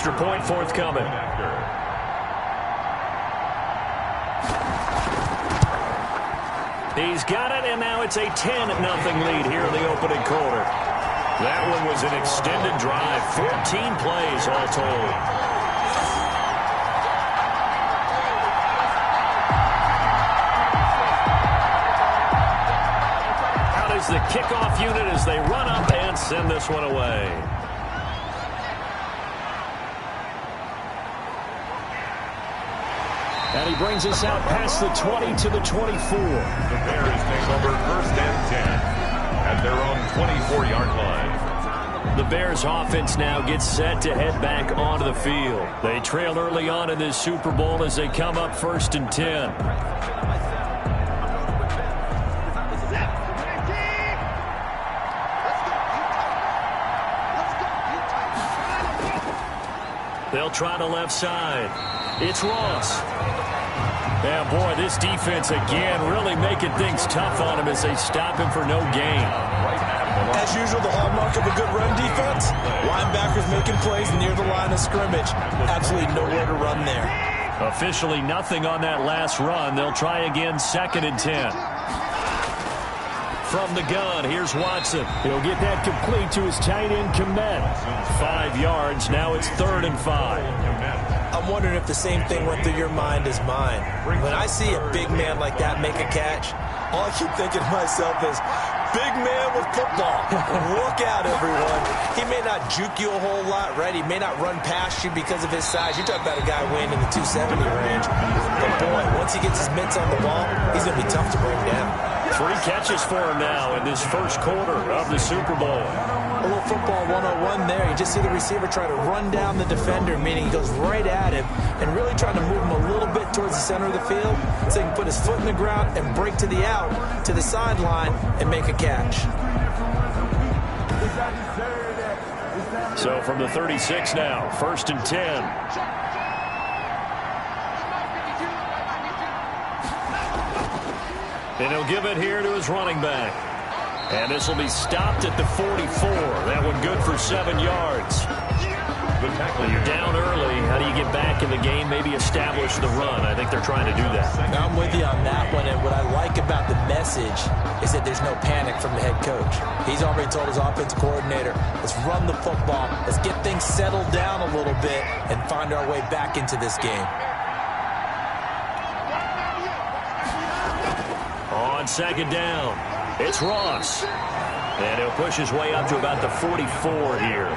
extra point forthcoming. He's got it, and now it's a 10-0 lead here in the opening quarter. That one was an extended drive, 14 plays all told. Out is the kickoff unit as they run up and send this one away. And he brings us out past the 20 to the 24. The Bears take over 1st and 10 at their own 24-yard line. The Bears offense now gets set to head back onto the field. They trail early on in this Super Bowl as they come up 1st and 10. They'll try the left side. It's Ross. Yeah, boy, this defense again really making things tough on him as they stop him for no gain. As usual, the hallmark of a good run defense, linebackers making plays near the line of scrimmage. Absolutely nowhere to run there. Officially nothing on that last run. They'll try again 2nd and 10. From the gun, here's Watson. He'll get that complete to his tight end, Komet. 5 yards. Now it's 3rd and 5. I'm wondering if the same thing went through your mind as mine. When I see a big man like that make a catch, all I keep thinking to myself is, big man with football. Look out, everyone. He may not juke you a whole lot, right? He may not run past you because of his size. You're talking about a guy weighing in the 270 range. But, boy, once he gets his mitts on the ball, he's going to be tough to bring down. 3 catches for him now in this first quarter of the Super Bowl. A little football 101 there. You just see the receiver try to run down the defender, meaning he goes right at him and really trying to move him a little bit towards the center of the field so he can put his foot in the ground and break to the out, to the sideline, and make a catch. So from the 36 now, 1st and 10. And he'll give it here to his running back. And this will be stopped at the 44. That one good for 7 yards. When you're down early, how do you get back in the game, maybe establish the run? I think they're trying to do that. I'm with you on that one, and what I like about the message is that there's no panic from the head coach. He's already told his offensive coordinator, let's run the football, let's get things settled down a little bit and find our way back into this game. On 2nd down, it's Ross. And he'll push his way up to about the 44 here.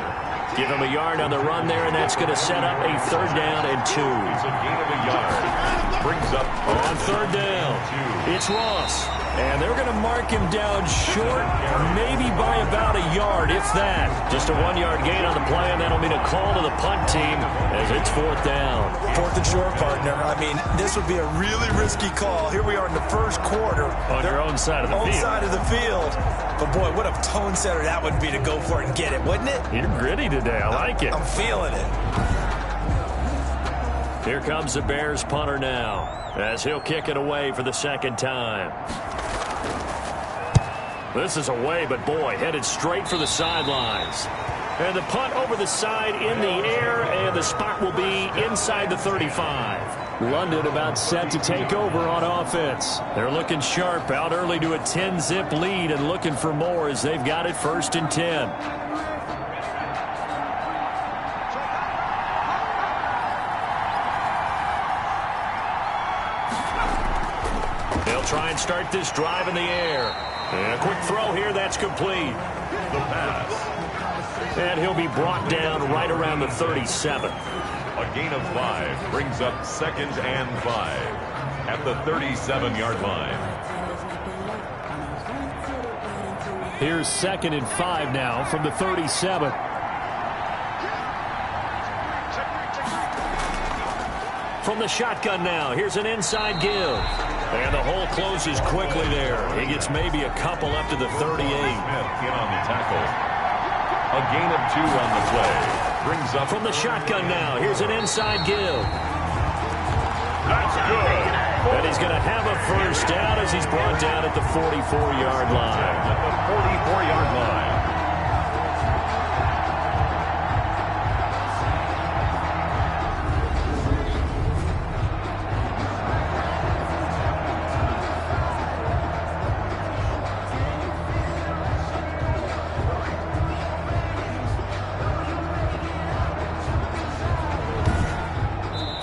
Give him a yard on the run there, and that's going to set up a 3rd down and 2. It's a gain of a yard. Brings up on 3rd down. It's Ross. And they're going to mark him down short, maybe by about a yard, if that. Just a 1-yard gain on the play, and that'll mean a call to the punt team as it's 4th down. 4th and short, partner. I mean, this would be a really risky call. Here we are in the first quarter. On your own side of the field. Own side of the field. But, boy, what a tone setter that would be to go for it and get it, wouldn't it? You're gritty today. I like it. I'm feeling it. Here comes the Bears punter now as he'll kick it away for the 2nd time. This is away, but boy, headed straight for the sidelines. And the punt over the side in the air, and the spot will be inside the 35. London about set to take over on offense. They're looking sharp, out early to a 10-zip lead and looking for more as they've got it 1st and 10. They'll try and start this drive in the air. And a quick throw here, that's complete. the pass. And he'll be brought down right around the 37. A gain of 5 brings up 2nd and 5 at the 37-yard line. Here's 2nd and 5 now from the 37. From the shotgun now, here's an inside give. And the hole closes quickly there. He gets maybe a couple up to the 38. Smith in on the tackle. A gain of 2 on the play. Brings up from the shotgun now, here's an inside give. That's good. And he's going to have a first down as he's brought down at the 44-yard line. At the 44-yard line.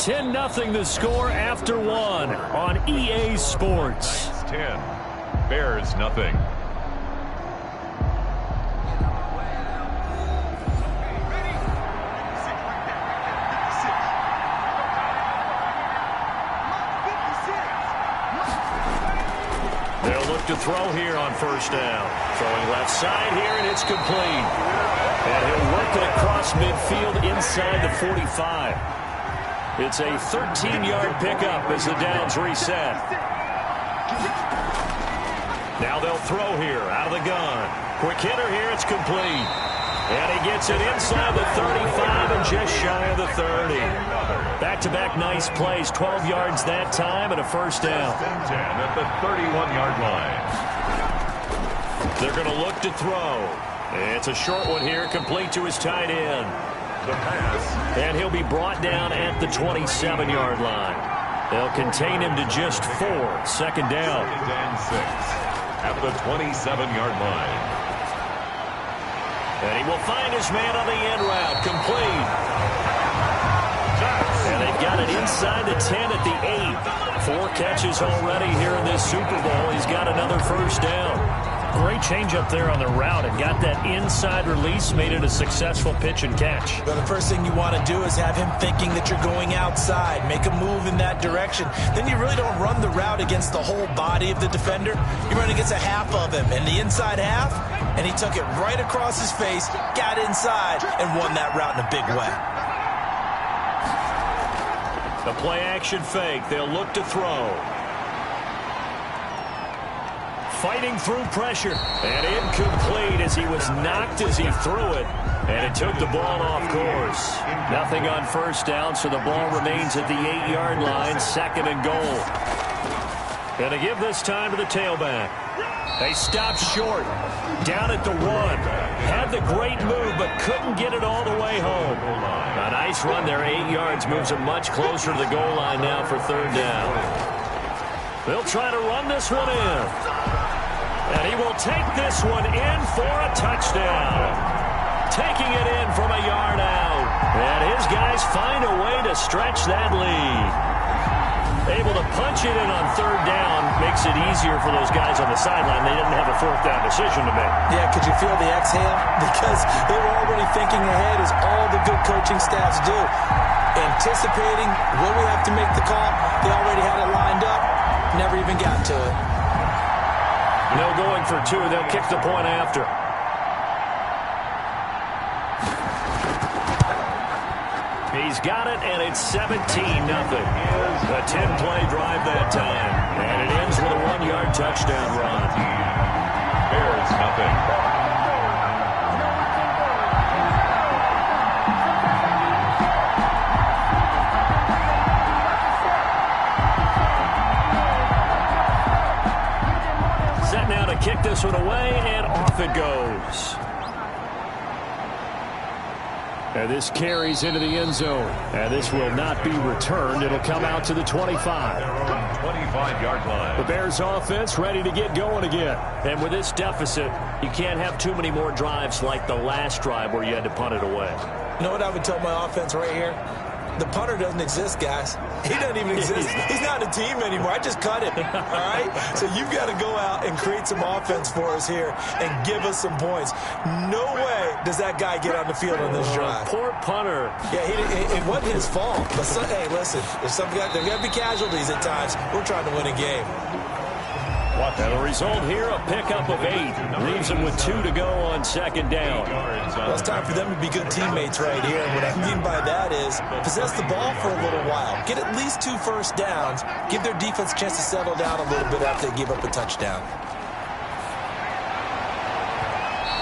10-0 the score after one on EA Sports. 10. Bears nothing. They'll look to throw here on first down. Throwing left side here, and it's complete. And he'll work it across midfield inside the 45. It's a 13-yard pickup as the downs reset. Now they'll throw here out of the gun. Quick hitter here, it's complete. And he gets it inside the 35 and just shy of the 30. Back-to-back nice plays, 12 yards that time and a first down. 10 at the 31-yard line. They're going to look to throw. It's a short one here, complete to his tight end. The pass. And he'll be brought down at the 27-yard line. They'll contain him to just 4. Second down. 2nd and 6 at the 27-yard line. And he will find his man on the end route. Complete. And they've got it inside the 10 at the 8. 4 catches already here in this Super Bowl. He's got another first down. Great change up there on the route and got that inside release, made it a successful pitch and catch. Well, the first thing you want to do is have him thinking that you're going outside, make a move in that direction. Then you really don't run the route against the whole body of the defender. You run against a half of him, and the inside half, and he took it right across his face, got inside, and won that route in a big way. The play-action fake. They'll look to throw. Fighting through pressure. And incomplete as he was knocked as he threw it. And it took the ball off course. Nothing on first down, so the ball remains at the 8-yard line. 2nd and goal. And to give this time to the tailback. They stopped short. Down at the 1. Had the great move, but couldn't get it all the way home. A nice run there. 8 yards moves him much closer to the goal line now for 3rd down. They'll try to run this one in. And he will take this one in for a touchdown. Taking it in from a yard out. And his guys find a way to stretch that lead. Able to punch it in on 3rd down makes it easier for those guys on the sideline. They didn't have a 4th down decision to make. Yeah, could you feel the exhale? Because they were already thinking ahead, as all the good coaching staffs do. Anticipating, will we have to make the call? They already had it lined up. Never even got to it. No going for 2. They'll kick the point after. He's got it, and it's 17-0. A 10-play drive that time. And it ends with a 1-yard touchdown run. Bears nothing. Now to kick this one away, and off it goes. And this carries into the end zone. And this will not be returned. It'll come out to the 25. 25-yard line. The Bears offense ready to get going again. And with this deficit, you can't have too many more drives like the last drive where you had to punt it away. You know what I would tell my offense right here? The punter doesn't exist, guys. He doesn't even exist. He's not a team anymore. I just cut him, all right? So you've got to go out and create some offense for us here and give us some points. No way does that guy get on the field on this drive. Poor punter. Yeah, it wasn't his fault. But, hey, listen, there's got to be casualties at times. We're trying to win a game. And the result here, a pickup of 8. Leaves them with 2 to go on 2nd down. Well, it's time for them to be good teammates right here. And what I mean by that is possess the ball for a little while. Get at least 2 first downs. Give their defense a chance to settle down a little bit after they give up a touchdown.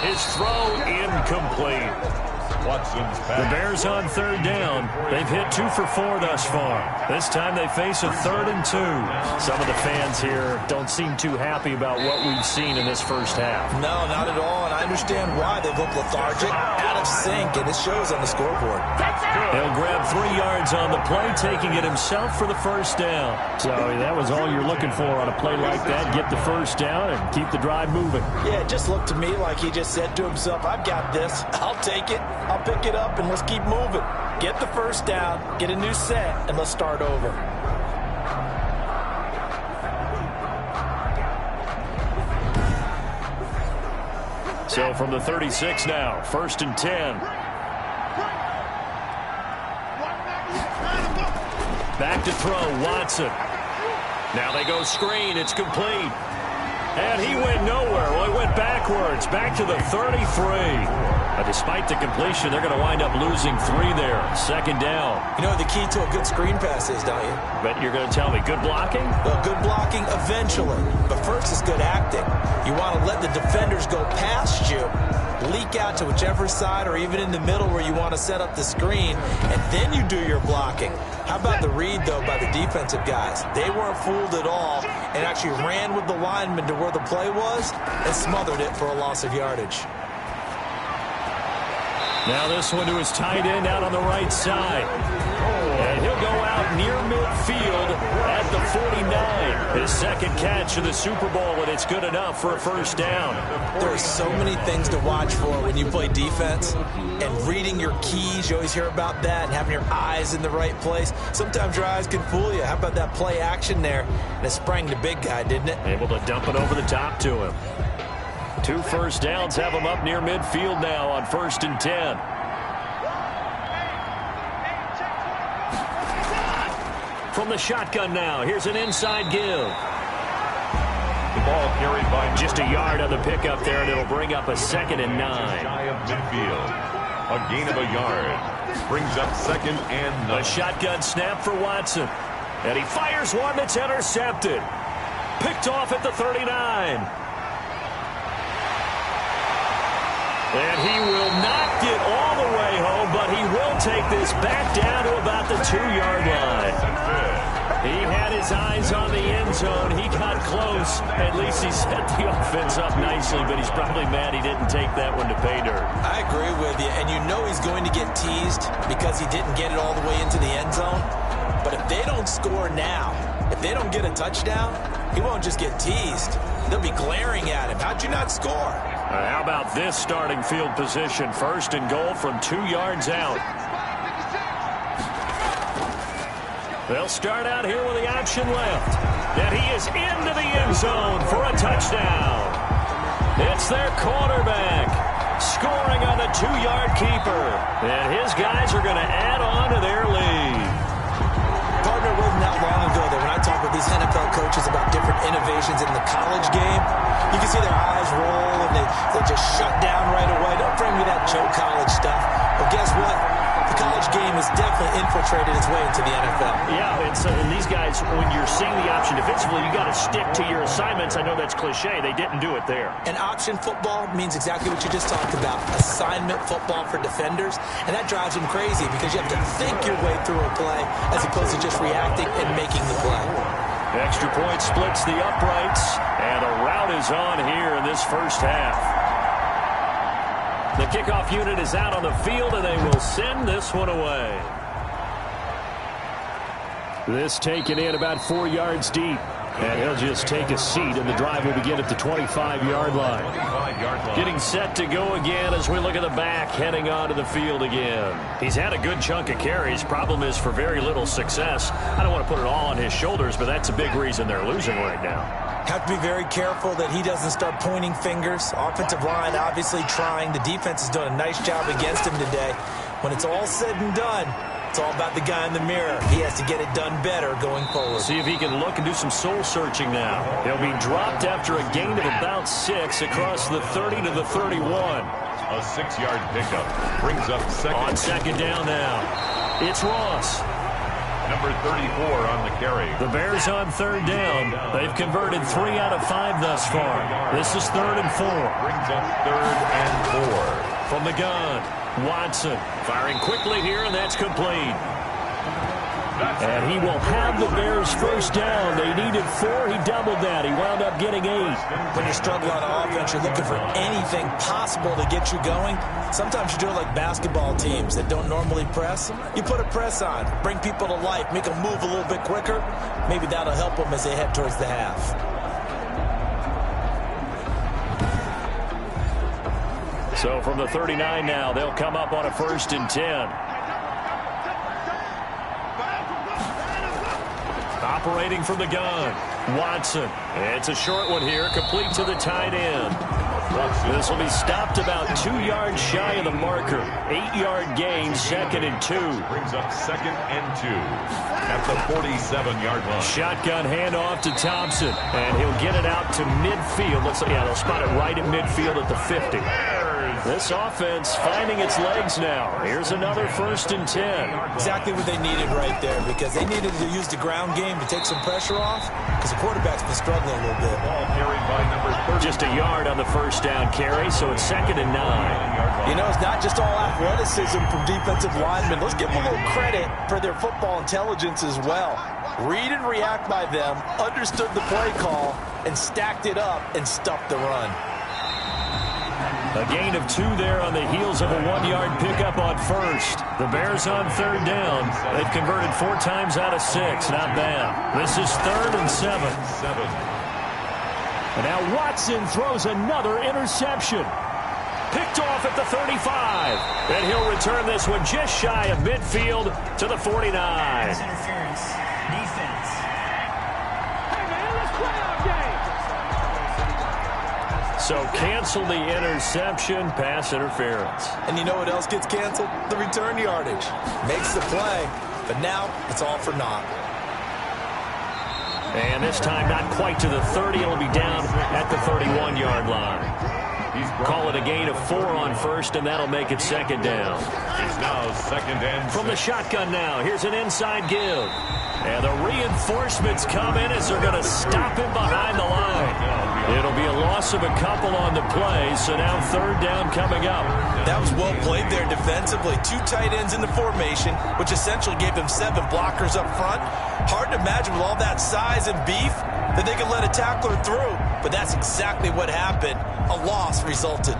His throw incomplete. Watson's back. The Bears on 3rd down. They've hit 2 for 4 thus far. This time they face a 3rd and 2. Some of the fans here don't seem too happy about what we've seen in this first half. No, not at all, and I understand why. They've looked lethargic, out of sync, and it shows on the scoreboard. He'll grab 3 yards on the play, taking it himself for the first down. So that was all you're looking for on a play like that. Get the first down and keep the drive moving. Yeah, it just looked to me like he just said to himself, I've got this. I'll take it. I'll pick it up, and let's keep moving. Get the first down, get a new set, and let's start over. So from the 36 now, 1st and 10. Back to throw, Watson. Now they go screen, it's complete. And he went nowhere. Well, he went backwards, back to the 33. Despite the completion, they're going to wind up losing 3 there. 2nd down. You know what the key to a good screen pass is, don't you? But you're going to tell me, good blocking? Well, good blocking eventually. But first is good acting. You want to let the defenders go past you, leak out to whichever side or even in the middle where you want to set up the screen, and then you do your blocking. How about the read, though, by the defensive guys? They weren't fooled at all and actually ran with the lineman to where the play was and smothered it for a loss of yardage. Now this one to his tight end out on the right side. And he'll go out near midfield at the 49. His 2nd catch of the Super Bowl, and it's good enough for a first down. There are so many things to watch for when you play defense. And reading your keys, you always hear about that, and having your eyes in the right place. Sometimes your eyes can fool you. How about that play action there? And it sprang the big guy, didn't it? Able to dump it over the top to him. 2 first downs have him up near midfield now on 1st and 10. From the shotgun now, here's an inside give. The ball carried by just a yard on the pickup there, and it'll bring up a 2nd and 9. Shy of midfield. A gain of a yard. Brings up 2nd and 9. A shotgun snap for Watson. And he fires one that's intercepted. Picked off at the 39. And he will not get all the way home, but he will take this back down to about the 2-yard line. He had his eyes on the end zone. He got close. At least he set the offense up nicely, but he's probably mad he didn't take that one to pay dirt. I agree with you, and you know he's going to get teased because he didn't get it all the way into the end zone. But if they don't score now, if they don't get a touchdown, he won't just get teased. They'll be glaring at him. How'd you not score? How about this starting field position? 1st and goal from 2 yards out. They'll start out here with the option left. And he is into the end zone for a touchdown. It's their quarterback scoring on the 2-yard keeper. And his guys are going to add on to their lead. Partner, wasn't that long ago that when I talk with these NFL coaches about different innovations in the college game, you can see their eyes roll and they just shut down right away. Don't bring me that Joe College stuff. But guess what? The college game has definitely infiltrated its way into the NFL. Yeah, and these guys, when you're seeing the option defensively, you got to stick to your assignments. I know that's cliche. They didn't do it there. And option football means exactly what you just talked about. Assignment football for defenders. And that drives them crazy because you have to think your way through a play as opposed to just reacting and making the play. Extra point splits the uprights, and a route is on here in this first half. The kickoff unit is out on the field, and they will send this one away. This taken in about 4 yards deep. And he'll just take a seat, and the drive will begin at the 25-yard line. Getting set to go again as we look at the back, heading onto the field again. He's had a good chunk of carries. Problem is for very little success. I don't want to put it all on his shoulders, but that's a big reason they're losing right now. Have to be very careful that he doesn't start pointing fingers. Offensive line obviously trying. The defense has done a nice job against him today. When it's all said and done, it's all about the guy in the mirror. He has to get it done better going forward. See if he can look and do some soul-searching now. He'll be dropped after a gain of about 6 across the 30 to the 31. A 6-yard pickup brings up 2nd. On 2nd down now, it's Ross. Number 34 on the carry. The Bears on 3rd down. They've converted 3 out of 5 thus far. This is 3rd and 4. Brings up 3rd and 4. From the gun, Watson firing quickly here, and that's complete. And he will have the Bears first down. They needed 4. He doubled that. He wound up getting 8. When you're struggling on offense, you're looking for anything possible to get you going. Sometimes you do it like basketball teams that don't normally press. You put a press on, bring people to life, make them move a little bit quicker. Maybe that'll help them as they head towards the half. So from the 39 now, they'll come up on a 1st and 10. Operating from the gun, Watson. It's a short one here, complete to the tight end. This will be stopped about 2 yards shy of the marker. 8-yard gain, 2nd and 2. Brings up 2nd and 2 at the 47-yard line. Shotgun handoff to Thompson, and he'll get it out to midfield. They'll spot it right at midfield at the 50. This offense finding its legs now. Here's another 1st and 10. Exactly what they needed right there, because they needed to use the ground game to take some pressure off, because the quarterback's been struggling a little bit. Ball carried by number 30. Just a yard on the 1st down carry, so it's 2nd and 9. You know, it's not just all athleticism from defensive linemen. Let's give them a little credit for their football intelligence as well. Read and react by them, understood the play call, and stacked it up and stuffed the run. A gain of 2 there on the heels of a 1-yard pickup on 1st. The Bears on 3rd down. They've converted 4 times out of 6. Not bad. This is 3rd and 7. And now Watson throws another interception. Picked off at the 35. And he'll return this one just shy of midfield to the 49. Interference. Defense. Hey, man, let's play our game. So cancel the interception, pass interference. And you know what else gets canceled? The return yardage. Makes the play, but now it's all for naught. And this time not quite to the 30. It'll be down at the 31-yard line. Call it a gain of 4 on 1st, and that'll make it 2nd down. It's now 2nd and 6. From the shotgun now, here's an inside give. And the reinforcements come in as they're going to stop him behind the line. It'll be a loss of a couple on the play, so now 3rd down coming up. That was well played there defensively. 2 tight ends in the formation, which essentially gave them 7 blockers up front. Hard to imagine with all that size and beef that they could let a tackler through, but that's exactly what happened. A loss resulted.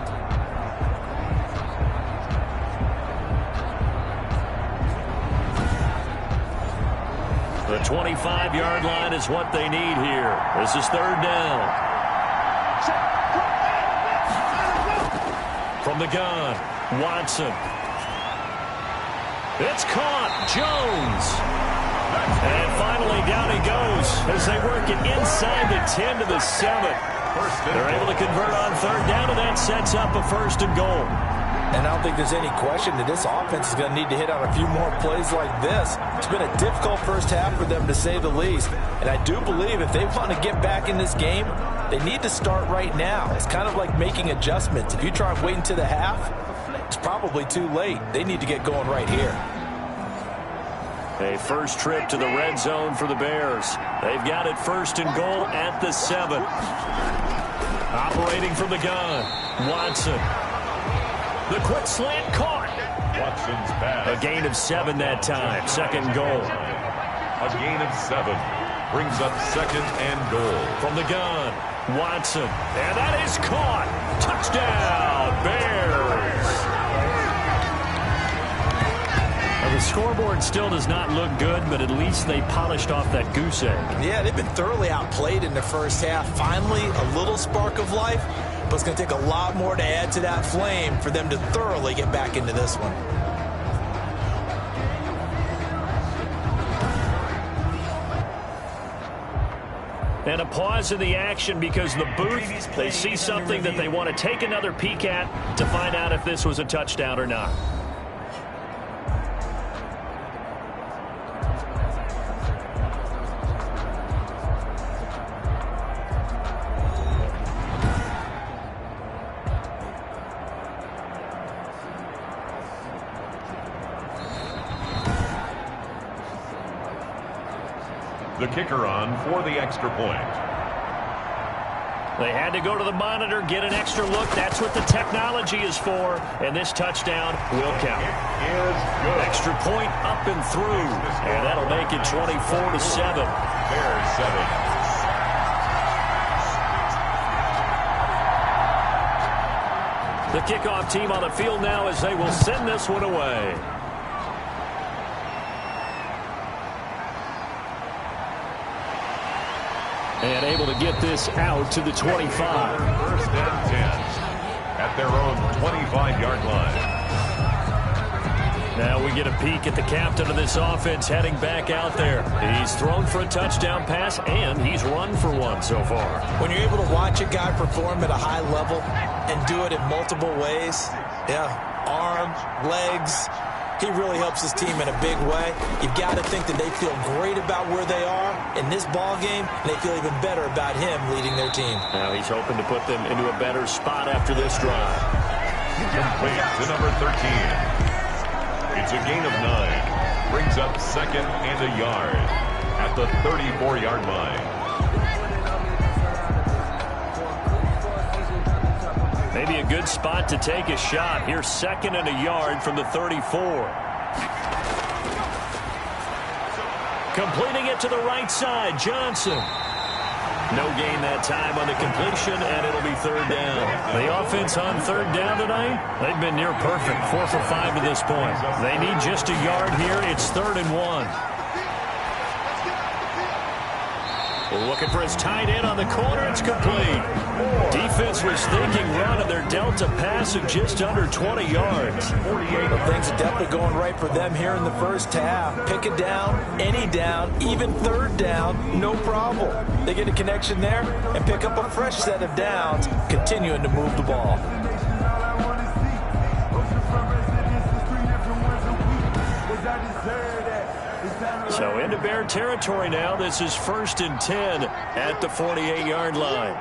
The 25-yard line is what they need here. This is 3rd down. From the gun, Watson. It's caught. Jones. And finally down he goes as they work it inside the 10 to the 7. They're able to convert on 3rd down, and that sets up a 1st and goal. And I don't think there's any question that this offense is going to need to hit on a few more plays like this. It's been a difficult first half for them, to say the least. And I do believe if they want to get back in this game, they need to start right now. It's kind of like making adjustments. If you try and wait until the half, it's probably too late. They need to get going right here. A first trip to the red zone for the Bears. They've got it 1st and goal at the 7. Operating from the gun, Watson. The quick slant caught. Watson's pass. A gain of 7 that time. 2nd goal. A gain of 7 brings up 2nd and goal. From the gun, Watson. And that is caught. Touchdown, Bears. Now, the scoreboard still does not look good, but at least they polished off that goose egg. Yeah, they've been thoroughly outplayed in the first half. Finally, a little spark of life. But it's going to take a lot more to add to that flame for them to thoroughly get back into this one. And a pause in the action because the booth, they see something that they want to take another peek at to find out if this was a touchdown or not. The kicker on for the extra point. They had to go to the monitor, get an extra look. That's what the technology is for. And this touchdown will count. Extra point up and through. And that'll make it 24-7. Bears 7. The kickoff team on the field now as they will send this one away. And able to get this out to the 25. First and 10 at their own 25-yard line. Now we get a peek at the captain of this offense heading back out there. He's thrown for a touchdown pass, and he's run for one so far. When you're able to watch a guy perform at a high level and do it in multiple ways, arm, legs, he really helps his team in a big way. You've got to think that they feel great about where they are in this ball game, and they feel even better about him leading their team. Now he's hoping to put them into a better spot after this drive. Complete to number 13. It's a gain of 9. Brings up second and a yard at the 34-yard line. Maybe a good spot to take a shot. Here's second and a yard from the 34. Completing it to the right side, Johnson. No gain that time on the completion, and it'll be third down. The offense on third down tonight, they've been near perfect, 4 for 5 to this point. They need just a yard here. It's 3rd and 1. Looking for his tight end on the corner. It's complete. Defense was thinking run, and they're dealt a pass of just under 20 yards. Well, things are definitely going right for them here in the first half. Pick a down, any down, even third down, no problem. They get a connection there and pick up a fresh set of downs, continuing to move the ball. So into Bear territory now. This is 1st and 10 at the 48-yard line.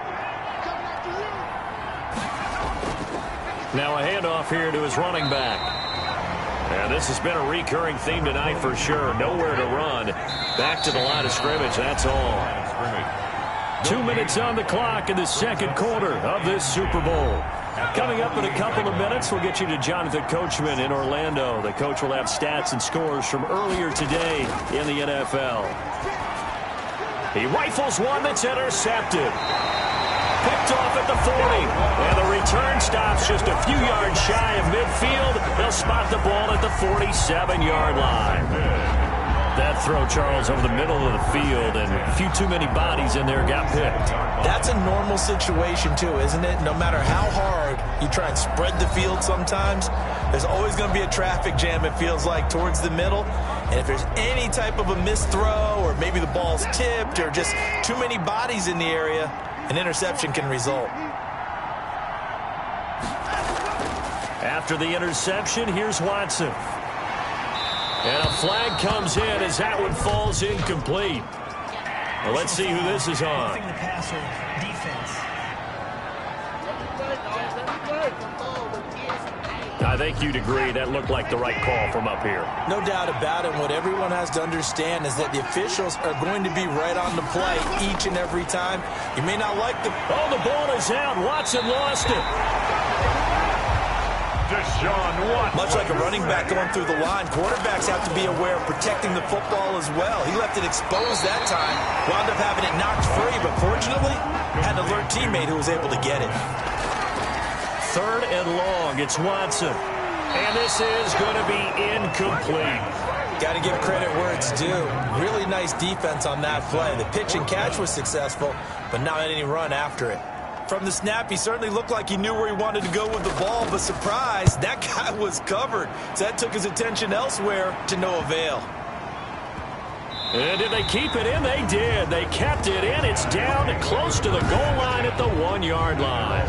Now a handoff here to his running back. And this has been a recurring theme tonight for sure. Nowhere to run. Back to the line of scrimmage, that's all. 2 minutes on the clock in the second quarter of this Super Bowl. Coming up in a couple of minutes, we'll get you to Jonathan Coachman in Orlando. The coach will have stats and scores from earlier today in the NFL. He rifles one that's intercepted. Picked off at the 40. And the return stops just a few yards shy of midfield. They'll spot the ball at the 47-yard line. That throw, Charles, over the middle of the field, and a few too many bodies in there got picked. That's a normal situation, too, isn't it? No matter how hard you try and spread the field sometimes, there's always going to be a traffic jam, it feels like, towards the middle. And if there's any type of a missed throw, or maybe the ball's tipped, or just too many bodies in the area, an interception can result. After the interception, here's Watson. And a flag comes in as that one falls incomplete. Well, let's see who this is on. The passer, defense. I think you'd agree that looked like the right call from up here. No doubt about it. What everyone has to understand is that the officials are going to be right on the play each and every time. You may not like the... Oh, the ball is out. Watson lost it. Much like a running back going through the line, quarterbacks have to be aware of protecting the football as well. He left it exposed that time, wound up having it knocked free, but fortunately, had an alert teammate who was able to get it. 3rd and long, it's Watson. And this is going to be incomplete. Got to give credit where it's due. Really nice defense on that play. The pitch and catch was successful, but not any run after it. From the snap, he certainly looked like he knew where he wanted to go with the ball, but surprise, that guy was covered. So that took his attention elsewhere to no avail. And did they keep it in? They did. They kept it in. It's down and close to the goal line at the 1-yard line.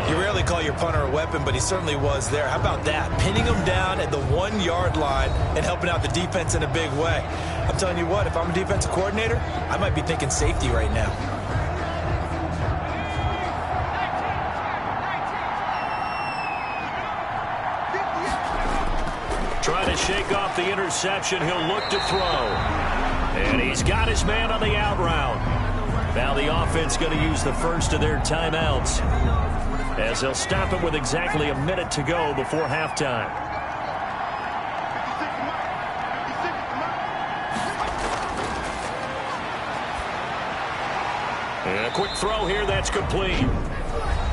You rarely call your punter a weapon, but he certainly was there. How about that? Pinning him down at the 1-yard line and helping out the defense in a big way. I'm telling you what, if I'm a defensive coordinator, I might be thinking safety right now. Trying to shake off the interception. He'll look to throw. And he's got his man on the out route. Now the offense going to use the first of their timeouts, as they'll stop it with exactly a minute to go before halftime. And a quick throw here, that's complete.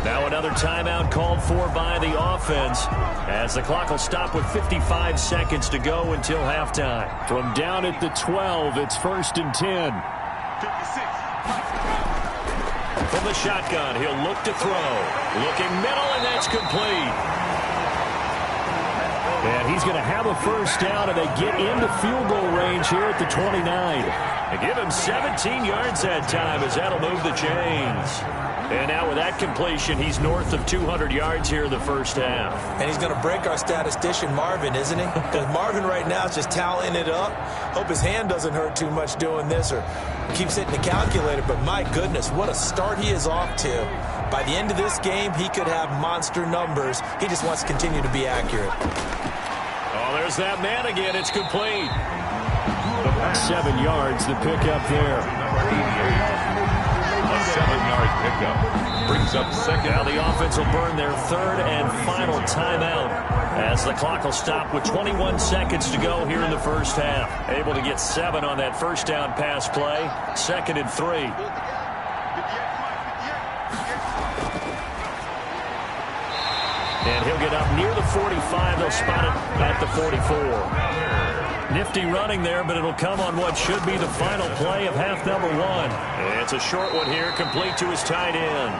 Now another timeout called for by the offense, as the clock will stop with 55 seconds to go until halftime. From down at the 12, it's 1st and 10. 56. From the shotgun, he'll look to throw. Looking middle, and that's complete. And he's going to have a first down, and they get into field goal range here at the 29. They give him 17 yards that time, as that'll move the chains. And now with that completion, he's north of 200 yards here in the first half. And he's going to break our statistician Marvin, isn't he? Because Marvin right now is just tallying it up. Hope his hand doesn't hurt too much doing this, or keeps hitting the calculator. But my goodness, what a start he is off to. By the end of this game, he could have monster numbers. He just wants to continue to be accurate. Oh, there's that man again. It's complete. 7 yards, the pickup there. A 7-yard pickup brings up second. Now the offense will burn their third and final timeout, as the clock will stop with 21 seconds to go here in the first half. Able to get 7 on that first down pass play. 2nd and 3. And he'll get up near the 45. They'll spot it at the 44. Nifty running there, but it'll come on what should be the final play of half number 1. It's a short one here, complete to his tight end.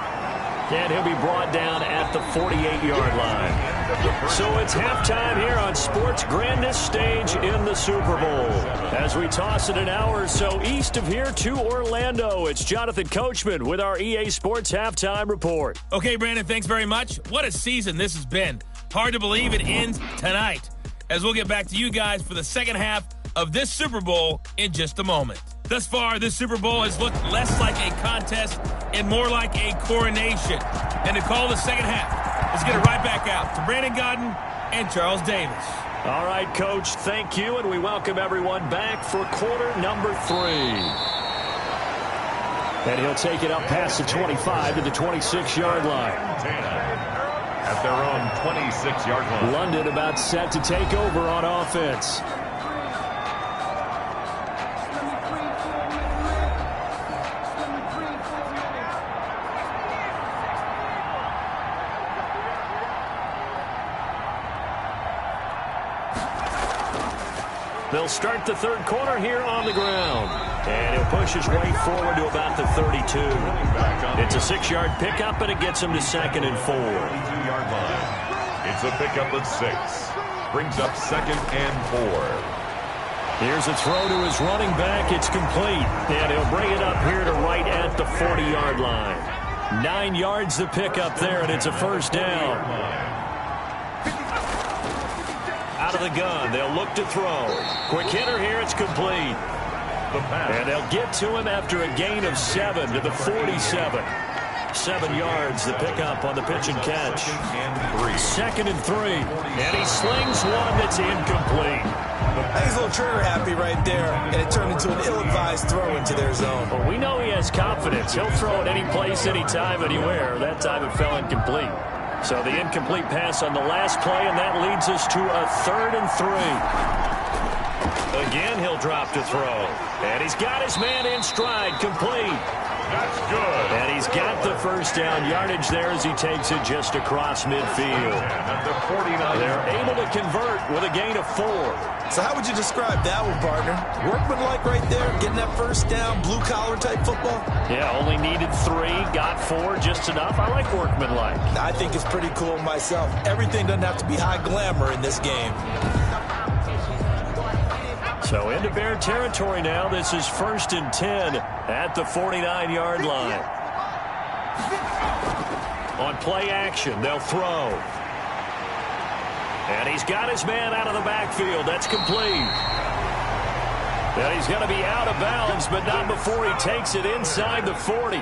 And he'll be brought down at the 48-yard line. So it's halftime here on sports' grandest stage in the Super Bowl. As we toss it an hour or so east of here to Orlando, it's Jonathan Coachman with our EA Sports Halftime Report. Okay, Brandon, thanks very much. What a season this has been. Hard to believe it ends tonight, as we'll get back to you guys for the second half of this Super Bowl in just a moment. Thus far, this Super Bowl has looked less like a contest and more like a coronation. And to call the second half, let's get it right back out to Brandon Godden and Charles Davis. All right, Coach, thank you, and we welcome everyone back for quarter number 3. And he'll take it up past the 25 to the 26-yard line. At their own 26-yard line. London about set to take over on offense. They'll start the third quarter here on the ground. And he'll push his way forward to about the 32. It's a 6-yard pickup, and it gets him to 2nd and 4. 22-yard line. It's a pickup of 6. Brings up 2nd and 4. Here's a throw to his running back. It's complete. And he'll bring it up here to right at the 40-yard line. 9 yards the pickup there, and it's a first down. Out of the gun, they'll look to throw. Quick hitter here, it's complete. And they'll get to him after a gain of 7 to the 47. 7 yards, the pickup on the pitch and catch. 2nd and 3. And he slings one that's incomplete. He's a little trigger happy right there, and it turned into an ill-advised throw into their zone. Well, we know he has confidence. He'll throw it any place, anytime, anywhere. That time it fell incomplete. So the incomplete pass on the last play, and that leads us to a 3rd and 3. Again, he'll drop to throw. And he's got his man in stride, complete. That's good. And he's got the first down yardage there as he takes it just across midfield. At the 49. They're able to convert with a gain of 4. So how would you describe that one, partner? Workmanlike right there, getting that first down, blue-collar type football? Yeah, only needed 3, got 4, just enough. I like workmanlike. I think it's pretty cool myself. Everything doesn't have to be high glamour in this game. So into Bear territory now. This is 1st and 10 at the 49-yard line. On play action, they'll throw. And he's got his man out of the backfield. That's complete. And he's going to be out of bounds, but not before he takes it inside the 40.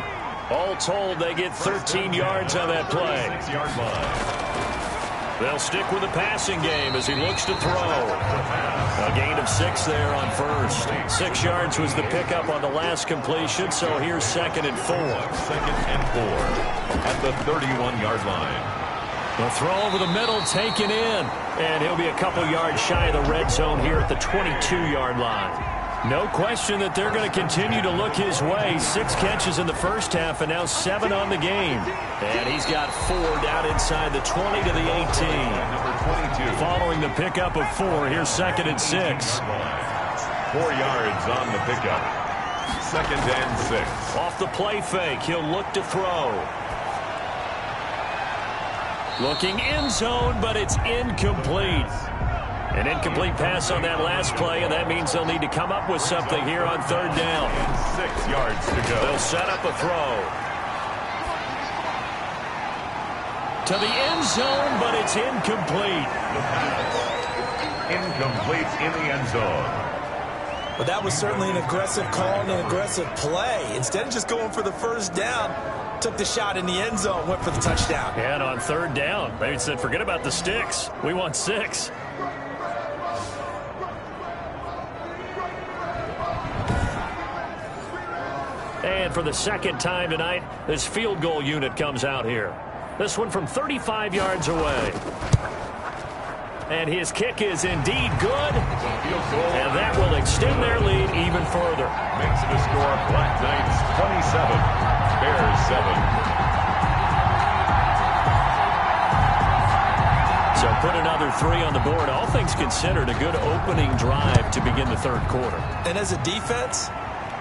All told, they get 13 yards on that play. 6-yard line. They'll stick with the passing game as he looks to throw. A gain of 6 there on first. 6 yards was the pickup on the last completion, so here's 2nd and 4. 2nd and 4 at the 31-yard line. The throw over the middle taken in, and he'll be a couple yards shy of the red zone here at the 22-yard line. No question that they're going to continue to look his way. 6 catches in the first half and now 7 on the game. And he's got 4 down inside the 20 to the 18. Number 22. Following the pickup of 4, here's 2nd and 6. 4 yards on the pickup. 2nd and 6. Off the play fake, he'll look to throw. Looking end zone, but it's incomplete. An incomplete pass on that last play, and that means they'll need to come up with something here on 3rd down. 6 yards to go. They'll set up a throw. To the end zone, but it's incomplete. Incomplete in the end zone. But that was certainly an aggressive call and an aggressive play. Instead of just going for the first down, took the shot in the end zone, went for the touchdown. And on 3rd down, they said, forget about the sticks. We want 6. And for the 2nd time tonight, this field goal unit comes out here. This one from 35 yards away. And his kick is indeed good. And that will extend their lead even further. Makes it a score. Black Knights 27, Bears 7. So put another 3 on the board. All things considered, a good opening drive to begin the 3rd quarter. And as a defense,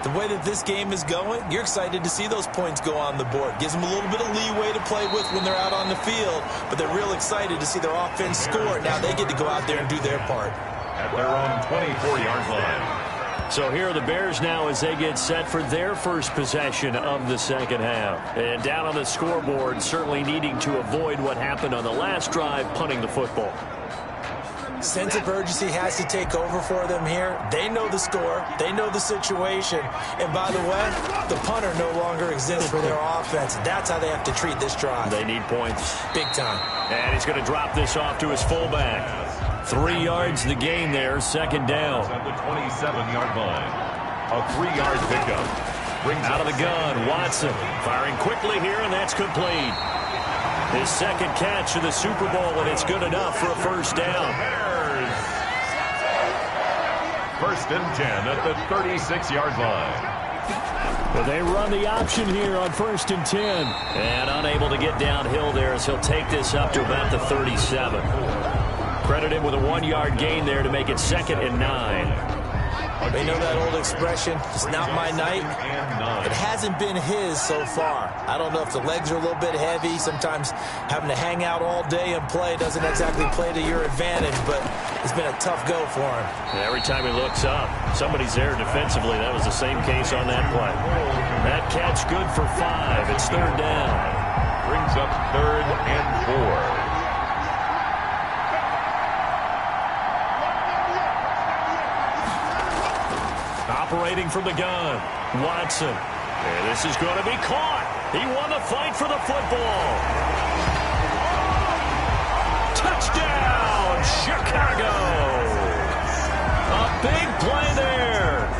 the way that this game is going, you're excited to see those points go on the board. Gives them a little bit of leeway to play with when they're out on the field, but they're real excited to see their offense score. Now they get to go out there and do their part. At their own 24-yard line. So here are the Bears now as they get set for their first possession of the 2nd half. And down on the scoreboard, certainly needing to avoid what happened on the last drive, punting the football. Sense of urgency has to take over for them here. They know the score. They know the situation. And by the way, the punter no longer exists for their offense. That's how they have to treat this drive. They need points. Big time. And he's going to drop this off to his fullback. 3 yards the gain there, 2nd down. At the 27-yard line. A 3-yard pickup. Brings out of the gun, Watson. Firing quickly here, and that's complete. His 2nd catch of the Super Bowl, and it's good enough for a first down. 1st and 10 at the 36-yard line. But they run the option here on 1st and 10. And unable to get downhill there as he'll take this up to about the 37. Credit him with a 1-yard gain there to make it 2nd and 9. They know that old expression, it's not my night. It hasn't been his so far. I don't know if the legs are a little bit heavy. Sometimes having to hang out all day and play doesn't exactly play to your advantage, but it's been a tough go for him. Every time he looks up, somebody's there defensively. That was the same case on that play. That catch good for 5. It's 3rd down. Brings up 3rd and 4. Operating from the gun, Watson. And this is going to be caught. He won the fight for the football. Touchdown, Chicago. A big play there.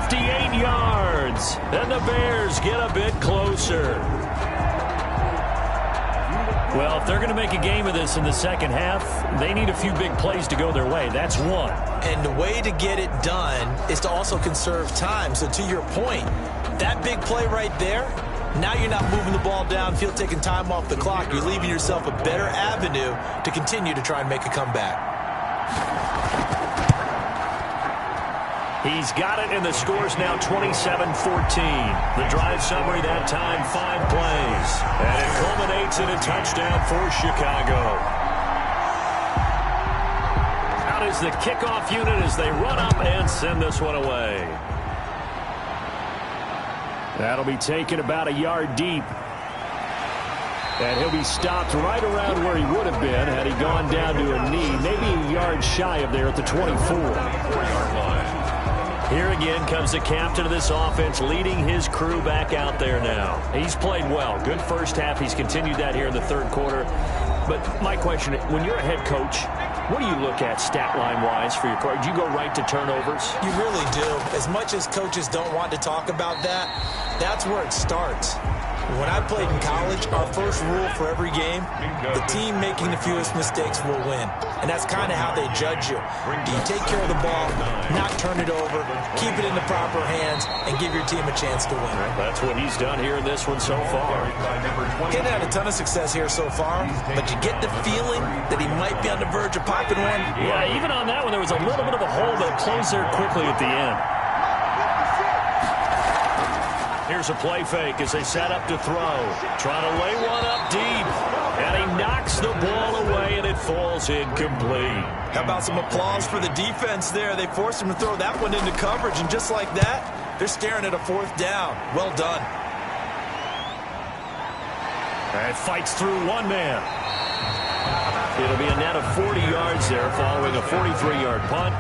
58 yards. And the Bears get a bit closer. Well, if they're going to make a game of this in the 2nd half, they need a few big plays to go their way. That's one. And the way to get it done is to also conserve time. So to your point, that big play right there, now you're not moving the ball downfield, taking time off the clock. You're leaving yourself a better avenue to continue to try and make a comeback. He's got it, and the score's now 27-14. The drive summary that time, 5 plays. And it culminates in a touchdown for Chicago. Out is the kickoff unit as they run up and send this one away. That'll be taken about a yard deep. And he'll be stopped right around where he would have been had he gone down to a knee, maybe a yard shy of there at the 24. Here again comes the captain of this offense, leading his crew back out there now. He's played well. Good first half. He's continued that here in the third quarter. But my question, when you're a head coach, what do you look at stat line-wise for your coach? Do you go right to turnovers? You really do. As much as coaches don't want to talk about that, that's where it starts. When I played in college, our first rule for every game, the team making the fewest mistakes will win. And that's kind of how they judge you. Do you take care of the ball, not turn it over, keep it in the proper hands, and give your team a chance to win? That's what he's done here in this one so far. He's had a ton of success here so far, but you get the feeling that he might be on the verge of popping one. Yeah, even on that one, there was a little bit of a hole that closed there quickly at the end. Here's a play fake as they set up to throw. Trying to lay one up deep. And he knocks the ball away, and it falls incomplete. How about some applause for the defense there? They forced him to throw that one into coverage, and just like that, they're staring at a fourth down. Well done. And fights through one man. It'll be a net of 40 yards there following a 43-yard punt,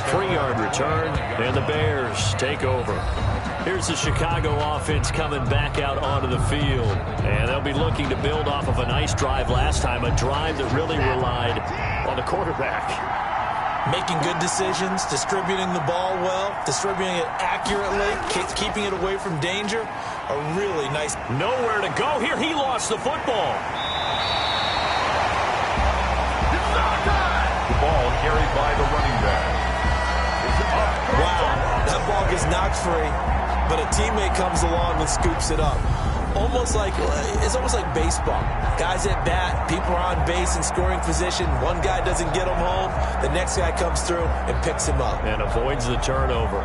3-yard return, and the Bears take over. Here's the Chicago offense coming back out onto the field. And they'll be looking to build off of a nice drive last time, a drive that really relied on the quarterback. Making good decisions, distributing the ball well, distributing it accurately, keeping it away from danger. A really nice... Nowhere to go here. He lost the football. The ball carried by the running back. Wow, that ball gets knocked free, but a teammate comes along and scoops it up. It's almost like baseball. Guys at bat, people are on base in scoring position. One guy doesn't get him home. The next guy comes through and picks him up. And avoids the turnover.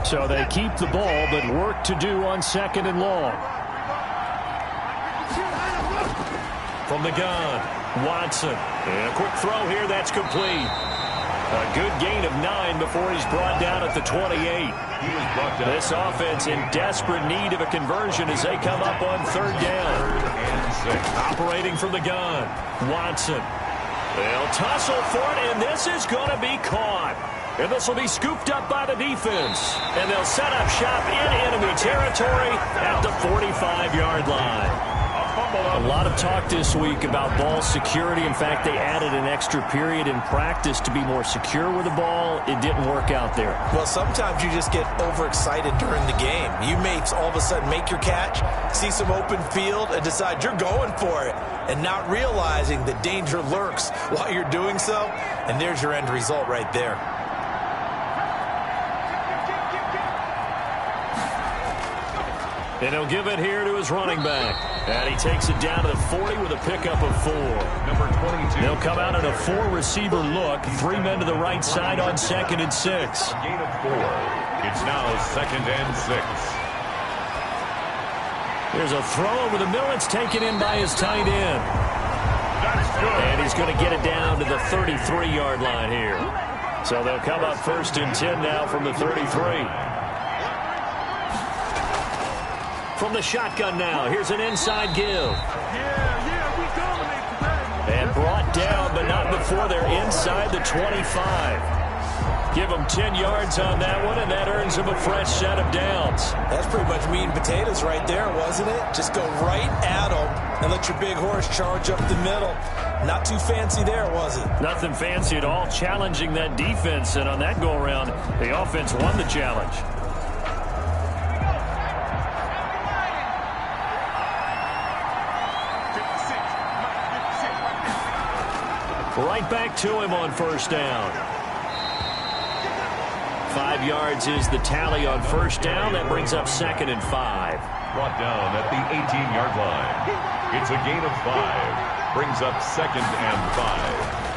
So they keep the ball, but work to do on 2nd and long. From the gun, Watson. And a quick throw here, that's complete. A good gain of 9 before he's brought down at the 28. This offense in desperate need of a conversion as they come up on 3rd down. Operating from the gun, Watson. They'll tussle for it, and this is going to be caught. And this will be scooped up by the defense. And they'll set up shop in enemy territory at the 45-yard line. A lot of talk this week about ball security. In fact, they added an extra period in practice to be more secure with the ball. It didn't work out there. Well, sometimes you just get overexcited during the game. You may all of a sudden make your catch, see some open field, and decide you're going for it, and not realizing the danger lurks while you're doing so. And there's your end result right there. And he'll give it here to his running back. And he takes it down to the 40 with a pickup of 4. Number 22. They'll come out in a 4-receiver look. 3 men to the right side on 2nd and 6. A gain of 4. It's now 2nd and 6. There's a throw over the middle. It's taken in by his tight end. That's good. And he's going to get it down to the 33-yard line here. So they'll come up 1st and 10 now from the 33. From the shotgun now, here's an inside give. We dominate today. And brought down, but not before they're inside the 25. Give them 10 yards on that one, and that earns them a fresh set of downs. That's pretty much meat and potatoes right there, wasn't it? Just go right at them and let your big horse charge up the middle. Not too fancy there, was it? Nothing fancy at all, challenging that defense, and on that go-around, the offense won the challenge. Right back to him on 1st down. 5 yards is the tally on 1st down. That brings up 2nd and 5. Brought down at the 18-yard line. It's a gain of 5. Brings up 2nd and 5.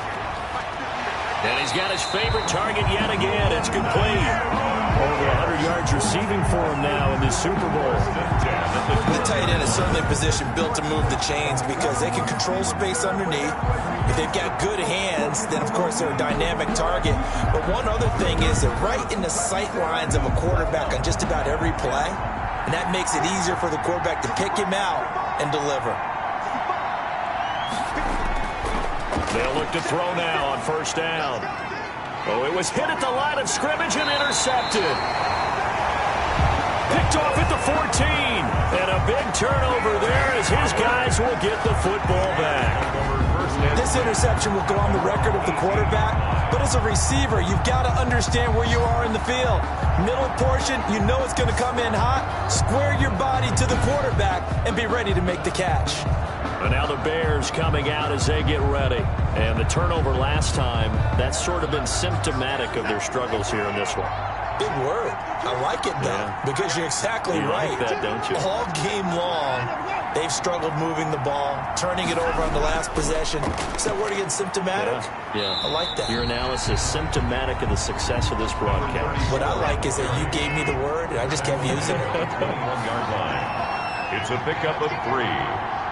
And he's got his favorite target yet again. It's complete. Over 100 yards receiving for him now in this Super Bowl. The tight end is certainly a position built to move the chains because they can control space underneath. If they've got good hands, then, of course, they're a dynamic target. But one other thing is they're right in the sight lines of a quarterback on just about every play. And that makes it easier for the quarterback to pick him out and deliver. They'll look to throw now on 1st down. Oh, it was hit at the line of scrimmage and intercepted. Picked off at the 14. And a big turnover there as his guys will get the football back. This interception will go on the record of the quarterback, but as a receiver, you've got to understand where you are in the field. Middle portion, you know it's going to come in hot. Square your body to the quarterback and be ready to make the catch. And now the Bears coming out as they get ready. And the turnover last time, that's sort of been symptomatic of their struggles here in this one. Big word. I like it, though, because you're exactly right. You like that, don't you? All game long, they've struggled moving the ball, turning it over on the last possession. Is that word again, symptomatic? Yeah. I like that. Your analysis, symptomatic of the success of this broadcast. What I like is that you gave me the word, and I just kept using it. 21-yard line. It's a pickup of 3.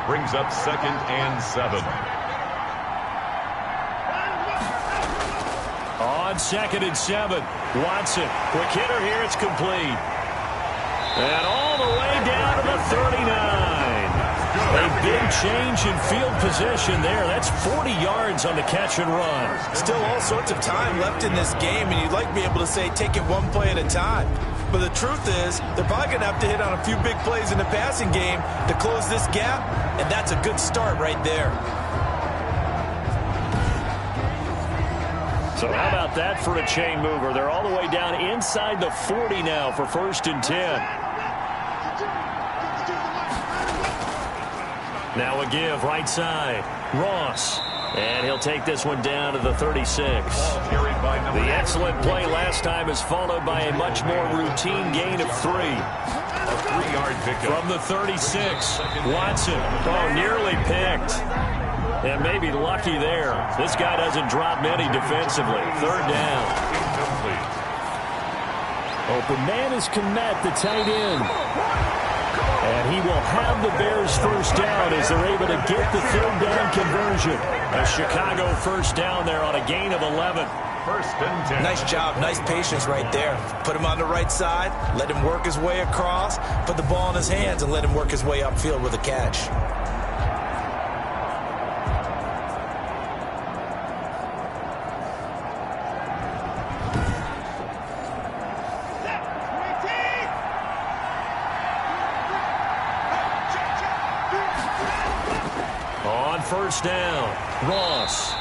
Brings up 2nd and 7. On 2nd and 7, Watson. Quick hitter here, it's complete. And all the way down to the 39. A big change in field position there. That's 40 yards on the catch and run. Still all sorts of time left in this game, and you'd like to be able to say take it one play at a time. But the truth is, they're probably going to have to hit on a few big plays in the passing game to close this gap, and that's a good start right there. So how about that for a chain mover? They're all the way down inside the 40 now for 1st and 10. Now a give right side. Ross. And he'll take this one down to the 36. The excellent play last time is followed by a much more routine gain of 3. A 3-yard pickup. From the 36, Watson. Oh, nearly picked. And maybe lucky there. This guy doesn't drop many defensively. 3rd down. Open man is Kmet, the tight end. And he will have the Bears 1st down as they're able to get the 3rd down conversion. A Chicago 1st down there on a gain of 11. 1st and 10. Nice job. Nice patience right there. Put him on the right side. Let him work his way across. Put the ball in his hands and let him work his way upfield with a catch. On 1st down, Ross.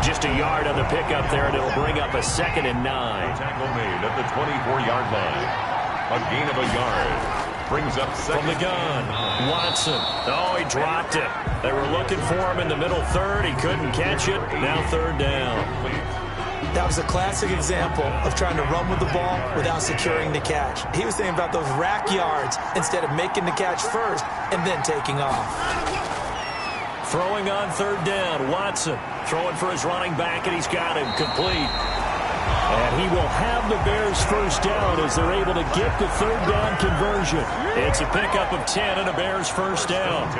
Just a yard on the pickup there, and it'll bring up a 2nd and 9. Tackle made at the 24-yard line. A gain of a yard. Brings up 2nd. From the gun, Watson. Oh, he dropped it. They were looking for him in the middle 3rd. He couldn't catch it. Now 3rd down. That was a classic example of trying to run with the ball without securing the catch. He was thinking about those rack yards instead of making the catch first and then taking off. Throwing on 3rd down, Watson. Throwing for his running back, and he's got him complete. And he will have the Bears 1st down as they're able to get the 3rd down conversion. It's a pickup of 10 and a Bears 1st down.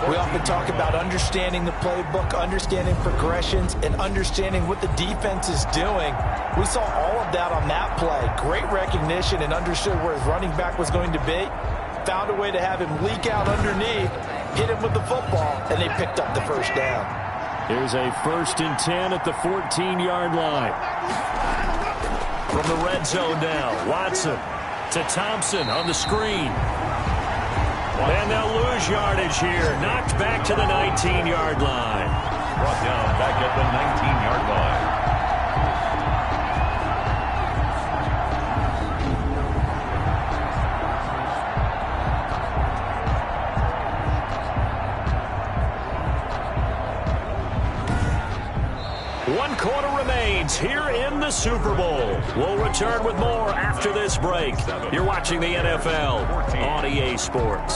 We often talk about understanding the playbook, understanding progressions, and understanding what the defense is doing. We saw all of that on that play. Great recognition and understood where his running back was going to be. Found a way to have him leak out underneath, hit him with the football, and they picked up the 1st down. Here's a 1st and 10 at the 14-yard line. From the red zone now, Watson to Thompson on the screen. And they'll lose yardage here. Knocked back to the 19-yard line. Brought down back at the 19-yard line. One quarter remains here in the Super Bowl. We'll return with more after this break. You're watching the NFL on EA Sports.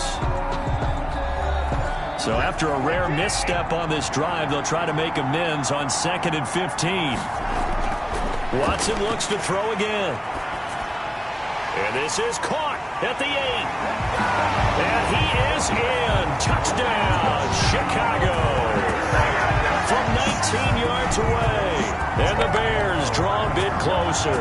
So after a rare misstep on this drive, they'll try to make amends on 2nd and 15. Watson looks to throw again. And this is caught at the 8. And he is in. Touchdown, Chicago. From 19 yards away. And the Bears draw a bit closer.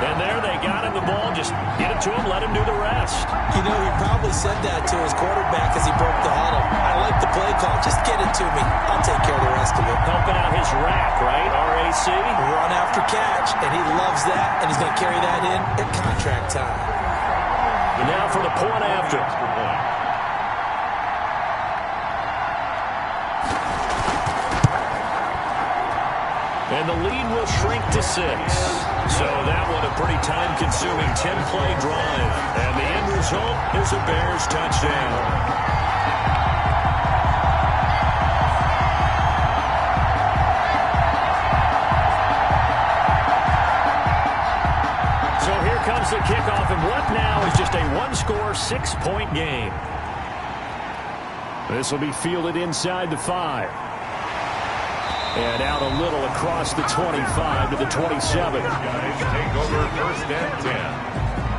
And there they got him the ball. Just get it to him, let him do the rest. You know, he probably said that to his quarterback as he broke the huddle. I like the play call. Just get it to me. I'll take care of the rest of it. Helping out his rack, right? RAC. Run after catch, and he loves that, and he's going to carry that in at contract time. And now for the point after. And the lead will shrink to 6. So that one a pretty time-consuming 10-play drive. And the end result is a Bears touchdown. So here comes the kickoff, and what now is just a one-score, 6-point game. This will be fielded inside the 5. And out a little across the 25 to the 27. Guys take over first and 10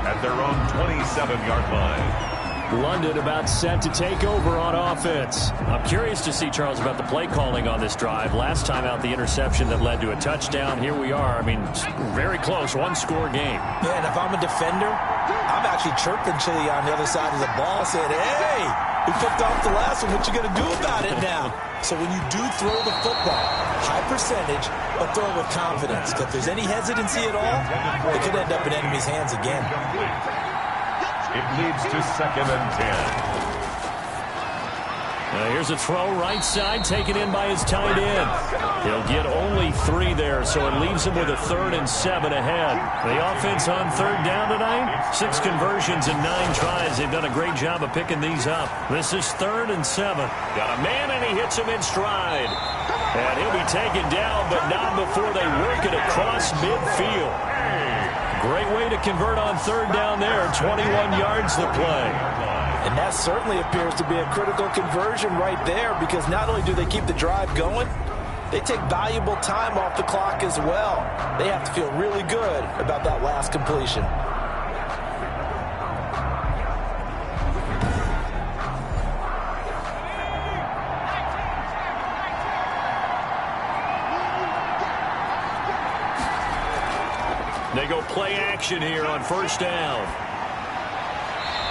at their own 27-yard line. London about set to take over on offense. I'm curious to see, Charles, about the play calling on this drive. Last time out, the interception that led to a touchdown. Here we are. I mean, very close, one-score game. Yeah, and if I'm a defender, I'm actually chirping Chili on the other side of the ball saying, hey, we picked off the last one. What you going to do about it now? So when you do throw the football, high percentage, but throw it with confidence. Because if there's any hesitancy at all, it could end up in enemy's hands again. It leads to 2nd and 10. Here's a throw right side taken in by his tight end. He'll get only 3 there, so it leaves him with a 3rd and 7 ahead. The offense on 3rd down tonight, 6 conversions and 9 tries. They've done a great job of picking these up. This is 3rd and 7. Got a man, and he hits him in stride. And he'll be taken down, but not before they work it across midfield. Great way to convert on 3rd down there. 21 yards to play. And that certainly appears to be a critical conversion right there, because not only do they keep the drive going, they take valuable time off the clock as well. They have to feel really good about that last completion. They go play action here on 1st down.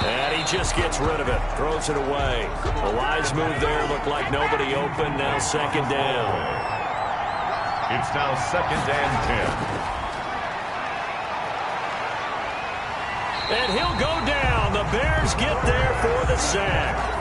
And he just gets rid of it. Throws it away. A wise move there. Looked like nobody open. Now 2nd down. It's now 2nd and 10. And he'll go down. The Bears get there for the sack.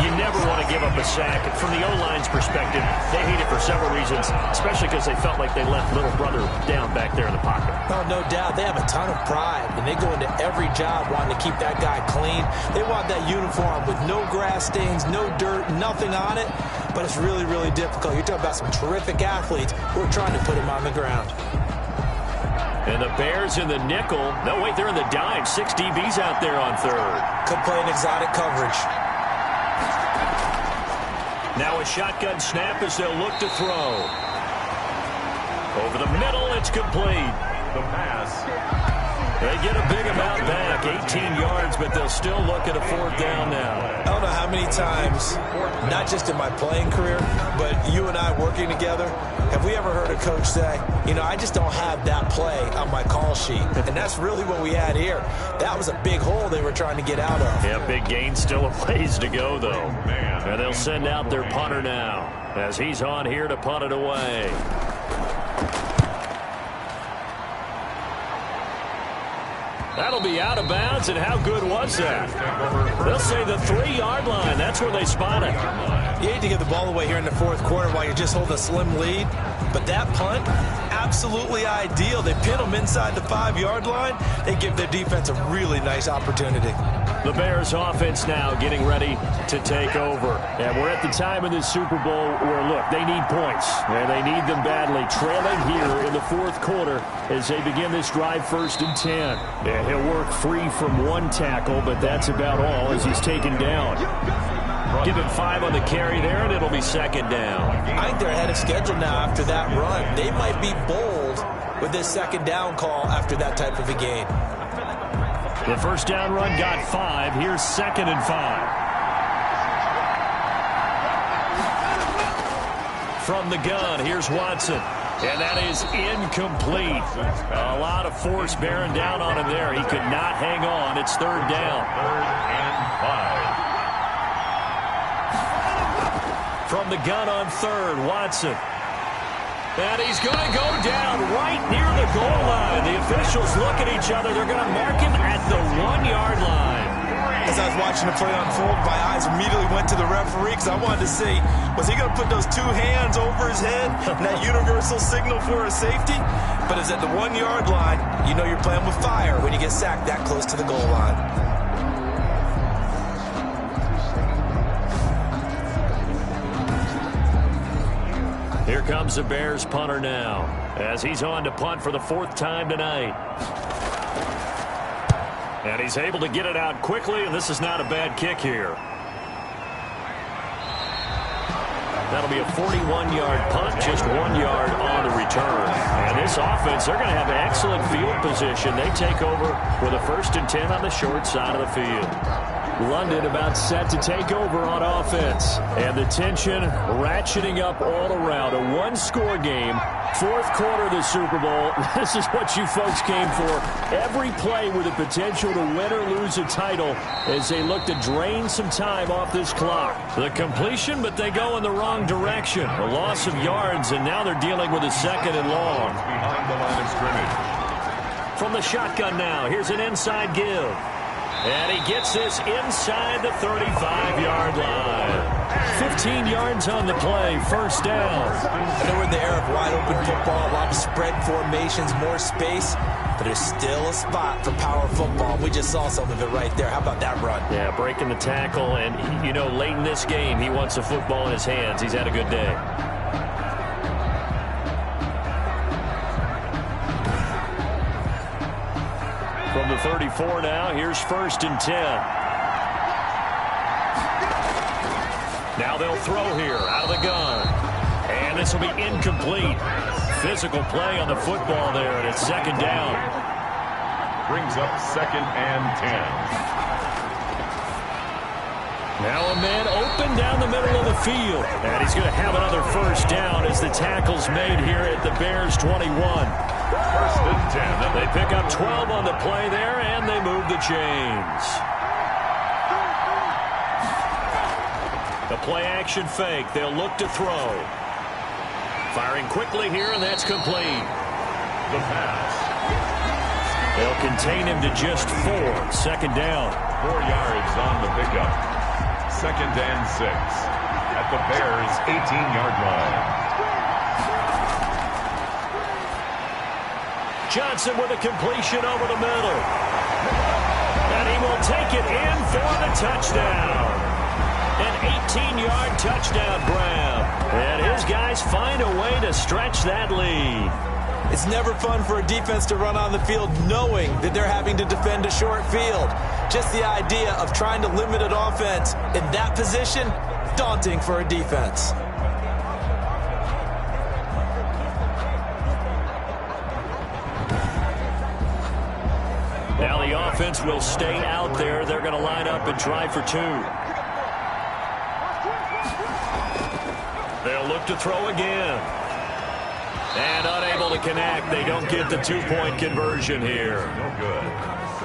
You never want to give up a sack. From the O-line's perspective, they hate it for several reasons, especially because they felt like they left little brother down back there in the pocket. Oh, no doubt. They have a ton of pride, and they go into every job wanting to keep that guy clean. They want that uniform with no grass stains, no dirt, nothing on it, but it's really, really difficult. You're talking about some terrific athletes who are trying to put him on the ground. And the Bears in the nickel. No, wait, they're in the dime. 6 DBs out there on 3rd. Could play an exotic coverage. Now a shotgun snap as they'll look to throw. Over the middle, it's complete. The pass. They get a big amount back, 18 yards, but they'll still look at a 4th down now. I don't know how many times, not just in my playing career, but you and I working together, have we ever heard a coach say, you know, I just don't have that play on my call sheet. And that's really what we had here. That was a big hole they were trying to get out of. Yeah, big gain, still a ways to go, though. And they'll send out their punter now as he's on here to punt it away. That'll be out of bounds, and how good was that? They'll say the 3-yard line. That's where they spot it. You hate to get the ball away here in the 4th quarter while you're just holding a slim lead, but that punt, absolutely ideal. They pin them inside the 5-yard line. They give their defense a really nice opportunity. The Bears offense now getting ready to take over. And we're at the time in the Super Bowl where, look, they need points. And they need them badly. Trailing here in the 4th quarter as they begin this drive 1st and 10. And he'll work free from 1 tackle, but that's about all as he's taken down. Give him 5 on the carry there, and it'll be 2nd down. I think they're ahead of schedule now after that run. They might be bold with this 2nd down call after that type of a game. The 1st down run got 5. Here's 2nd and 5. From the gun, here's Watson. And that is incomplete. A lot of force bearing down on him there. He could not hang on. It's third down. 3rd and 5. From the gun on third, Watson. And he's going to go down right near the goal line. The officials look at each other. They're going to mark him at the 1-yard line. As I was watching the play unfold, my eyes immediately went to the referee because I wanted to see, was he going to put those 2 hands over his head and that universal signal for a safety? But it's at the 1-yard line. You know you're playing with fire when you get sacked that close to the goal line. Here comes the Bears punter now as he's on to punt for the 4th time tonight. And he's able to get it out quickly, and this is not a bad kick here. That'll be a 41-yard punt, just 1 yard on the return. And this offense, they're going to have excellent field position. They take over with a 1st and 10 on the short side of the field. London about set to take over on offense. And the tension ratcheting up all around. A 1-score game. 4th quarter of the Super Bowl. This is what you folks came for. Every play with the potential to win or lose a title as they look to drain some time off this clock. The completion, but they go in the wrong direction. A loss of yards, and now they're dealing with a 2nd and long. Behind the line of scrimmage. From the shotgun now, here's an inside give. And he gets this inside the 35-yard line. 15 yards on the play, 1st down. I know we're in the era of wide-open football, a lot of spread formations, more space, but there's still a spot for power football. We just saw some of it right there. How about that run? Yeah, breaking the tackle, and, you know, late in this game, he wants the football in his hands. He's had a good day. From the 34 now, here's 1st and 10. Now they'll throw here out of the gun. And this will be incomplete. Physical play on the football there, and it's 2nd down. Brings up 2nd and 10. Now a man open down the middle of the field. And he's going to have another 1st down as the tackle's made here at the Bears 21. 1st and 10. They pick up 12 on the play there, and they move the chains. The play-action fake. They'll look to throw. Firing quickly here, and that's complete. The pass. They'll contain him to just 4. 2nd down. 4 yards on the pickup. 2nd and 6. At the Bears' 18-yard line. Johnson with a completion over the middle. And he will take it in for the touchdown. An 18-yard touchdown grab. And his guys find a way to stretch that lead. It's never fun for a defense to run on the field knowing that they're having to defend a short field. Just the idea of trying to limit an offense in that position, daunting for a defense. Now the offense will stay out there. They're going to line up and try for 2. They'll look to throw again. And unable to connect. They don't get the 2-point conversion here. No good.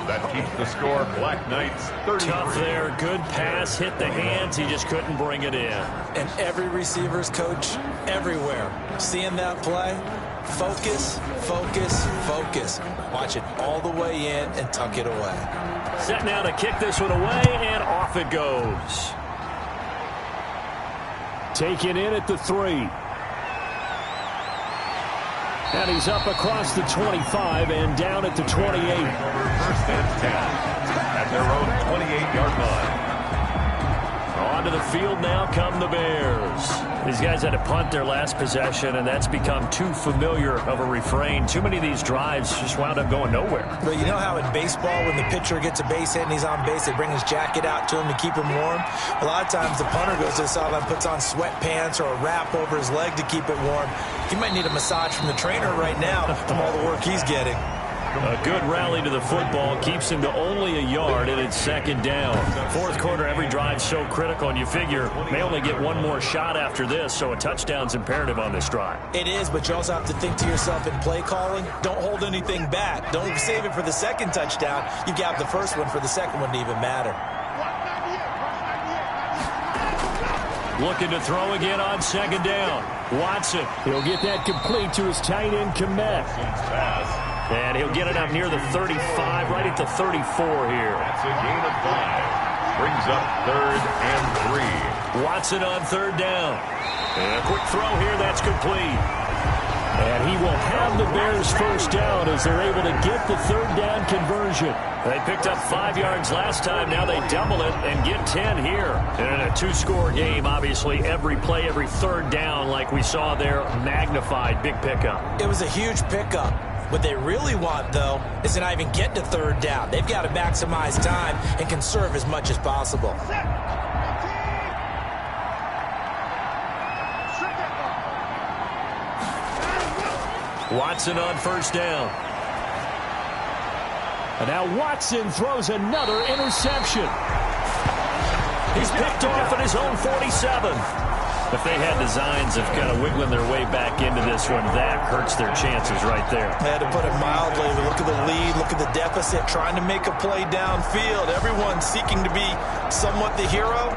That keeps the score. Black Knights 33. Tough there. Good pass. Hit the hands. He just couldn't bring it in. And every receiver's coach everywhere. Seeing that play, focus, focus, focus. Watch it all the way in and tuck it away. Set now to kick this one away, and off it goes. Taken in at the 3. And he's up across the 25 and down at the 28. 1st and 10 at their own 28-yard line. Onto the field now come the Bears. These guys had to punt their last possession, and that's become too familiar of a refrain. Too many of these drives just wound up going nowhere. But you know how in baseball, when the pitcher gets a base hit and he's on base, they bring his jacket out to him to keep him warm? A lot of times the punter goes to the sideline, puts on sweatpants or a wrap over his leg to keep it warm. He might need a massage from the trainer right now from all the work he's getting. A good rally to the football keeps him to only a yard, and it's second down. Fourth quarter, every drive's so critical, and you figure may only get one more shot after this, so a touchdown's imperative on this drive. It is, but you also have to think to yourself in play calling, don't hold anything back. Don't save it for the second touchdown. You got the first one for the second one to even matter. Looking to throw again on second down. Watson, he'll get that complete to his tight end, Komet. And he'll get it up near the 35, right at the 34 here. That's a gain of 5. Brings up 3rd and 3. Watson on third down. And a quick throw here, that's complete. And he will have the Bears first down as they're able to get the third down conversion. They picked up 5 yards last time. Now they double it and get 10 here. And in a two-score game, obviously, every play, every third down, like we saw there, magnified. Big pickup. It was a huge pickup. What they really want, though, is to not even get to third down. They've got to maximize time and conserve as much as possible. Watson on first down. And now Watson throws another interception. He's picked off at his own 47. If they had designs of kind of wiggling their way back into this one, that hurts their chances right there. I had to put it mildly. Look at the lead. Look at the deficit. Trying to make a play downfield. Everyone seeking to be somewhat the hero.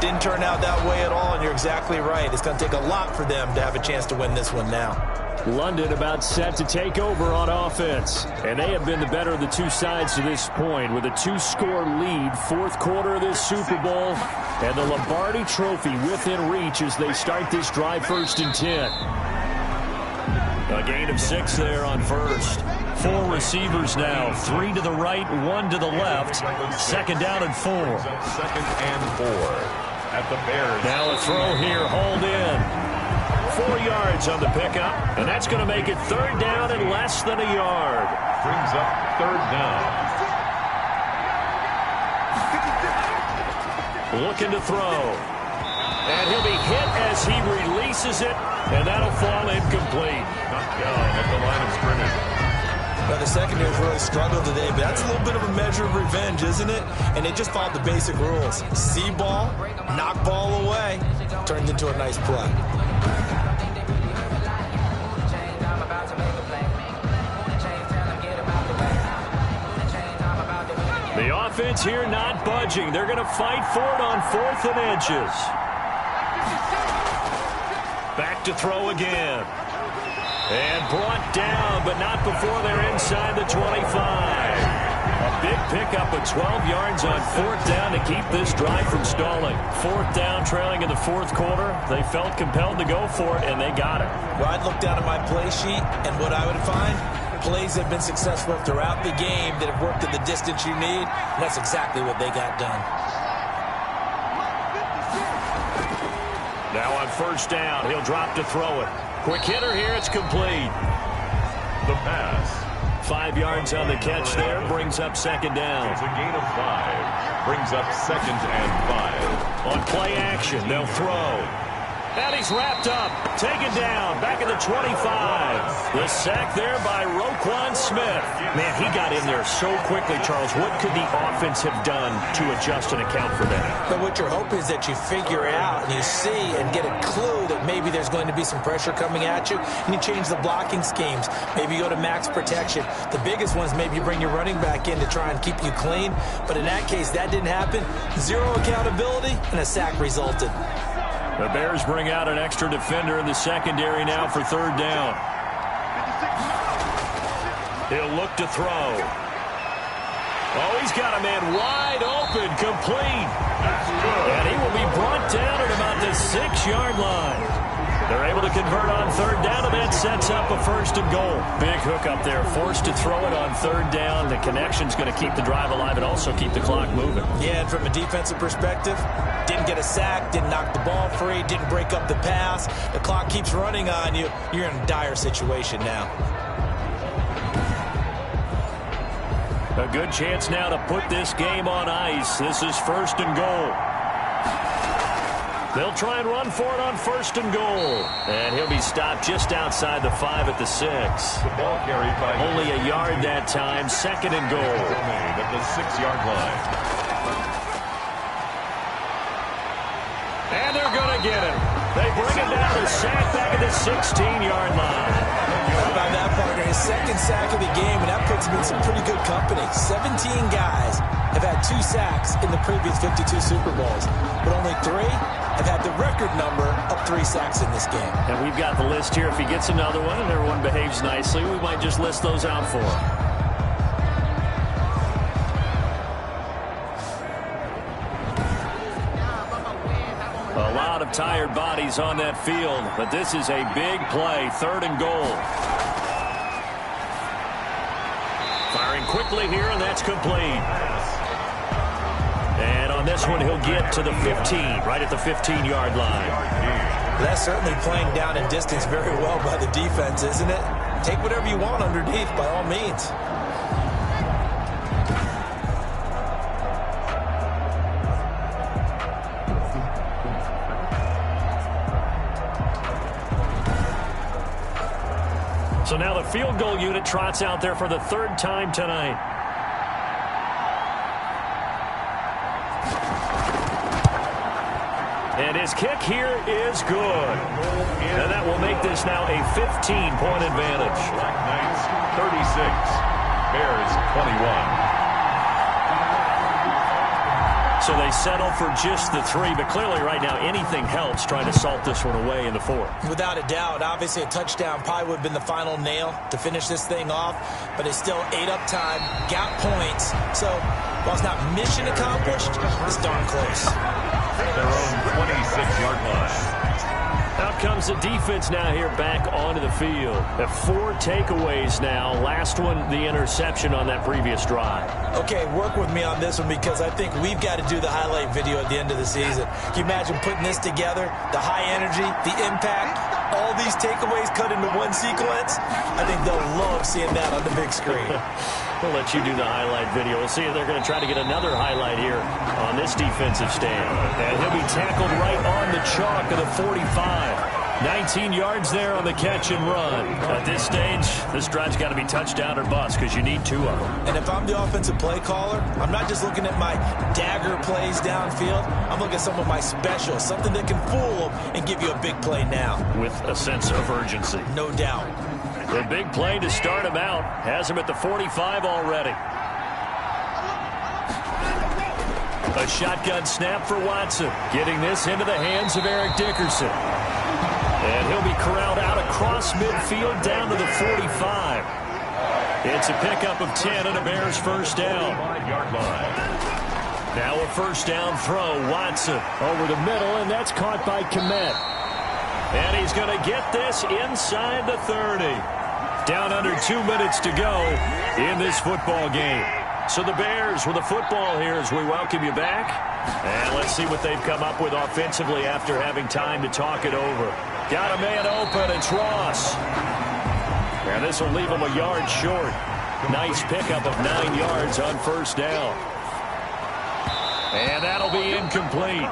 Didn't turn out that way at all, and you're exactly right. It's going to take a lot for them to have a chance to win this one now. London about set to take over on offense. And they have been the better of the two sides to this point with a two-score lead. Fourth quarter of this Super Bowl. And the Lombardi Trophy within reach as they start this drive 1st and 10. A gain of 6 there on first. 4 receivers now. 3 to the right, 1 to the left. Second down and 4. 2nd and 4. At the Bears. Now a throw here. Hold in. 4 yards on the pickup, and that's going to make it third down and less than a yard. Brings up 3rd down. Looking to throw. And he'll be hit as he releases it, and that'll fall incomplete. Knocked down at the line of scrimmage. Well, the secondary's really struggled today, but that's a little bit of a measure of revenge, isn't it? And they just followed the basic rules. See ball, knock ball away, turned into a nice play. The offense here not budging. They're going to fight for it on 4th and inches. Back to throw again. And brought down, but not before they're inside the 25. A big pickup of 12 yards on 4th down to keep this drive from stalling. 4th down, trailing in the 4th quarter. They felt compelled to go for it, and they got it. Well, I'd look down at my play sheet, and what I would find, plays have been successful throughout the game that have worked at the distance you need, and that's exactly what they got done. Now on first down, he'll drop to throw it. Quick hitter here, it's complete. The pass. 5 yards on the catch there, brings up second down. It's a gain of 5. Brings up 2nd and 5. On play action, they'll throw. And he's wrapped up, taken down, back at the 25. The sack there by Roquan Smith. Man, he got in there so quickly, Charles. What could the offense have done to adjust and account for that? But what you're hoping is that you figure out and you see and get a clue that maybe there's going to be some pressure coming at you, and you change the blocking schemes. Maybe you go to max protection. The biggest one is maybe you bring your running back in to try and keep you clean. But in that case, that didn't happen. 0 accountability, and a sack resulted. The Bears bring out an extra defender in the secondary now for third down. He'll look to throw. Oh, he's got a man wide open, complete. And he will be brought down at about the 6-yard line. They're able to convert on third down, and that sets up a 1st and goal. Big hook up there, forced to throw it on third down. The connection's going to keep the drive alive and also keep the clock moving. Yeah, and from a defensive perspective, didn't get a sack, didn't knock the ball free, didn't break up the pass. The clock keeps running on you. You're in a dire situation now. A good chance now to put this game on ice. This is 1st and goal. They'll try and run for it on 1st and goal. And he'll be stopped just outside the 5 at the 6. The ball carried by only a yard that time. 2nd and goal. Made at the 6-yard line. And they're going to get him. They bring him down to sack back at the 16-yard line. How about that, partner? His 2nd sack of the game, and that puts him in some pretty good company. 17 guys have had 2 sacks in the previous 52 Super Bowls, but only 3 have had the record number of 3 sacks in this game. And we've got the list here. If he gets another one and everyone behaves nicely, we might just list those out for him. A lot of tired bodies on that field, but this is a big play. 3rd and goal. Firing quickly here, and that's complete. And on this one, he'll get to the 15, right at the 15-yard line. That's certainly playing down in distance very well by the defense, isn't it? Take whatever you want underneath, by all means. So now the field goal unit trots out there for the 3rd time tonight. And his kick here is good. And that will make this now a 15-point advantage. Black Knights 36, Bears 21. So they settle for just the 3, but clearly right now anything helps trying to salt this one away in the 4th. Without a doubt, obviously a touchdown probably would have been the final nail to finish this thing off, but it's still 8 up time, got points. So while it's not mission accomplished, it's darn close. Their own 26-yard line. Out comes the defense now here back onto the field. Have 4 takeaways now. Last one, the interception on that previous drive. Okay, work with me on this one because I think we've got to do the highlight video at the end of the season. Can you imagine putting this together? The high energy, the impact, all these takeaways cut into one sequence? I think they'll love seeing that on the big screen. We'll let you do the highlight video. We'll see if they're going to try to get another highlight here on this defensive stand. And he'll be tackled right on the chalk of the 45. 19 yards there on the catch and run. At this stage, this drive's got to be touchdown or bust because you need 2 of them. And if I'm the offensive play caller, I'm not just looking at my dagger plays downfield. I'm looking at some of my specials, something that can fool them and give you a big play now. With a sense of urgency. No doubt. The big play to start him out. Has him at the 45 already. A shotgun snap for Watson. Getting this into the hands of Eric Dickerson. And he'll be corralled out across midfield down to the 45. It's a pickup of 10 and a Bears first down. 5-yard line. Now a first down throw. Watson over the middle, and that's caught by Kmet. And he's going to get this inside the 30. Down under 2 minutes to go in this football game. So the Bears with the football here as we welcome you back. And let's see what they've come up with offensively after having time to talk it over. Got a man open. It's Ross. And this will leave him a yard short. Nice pickup of 9 yards on first down. And that'll be incomplete.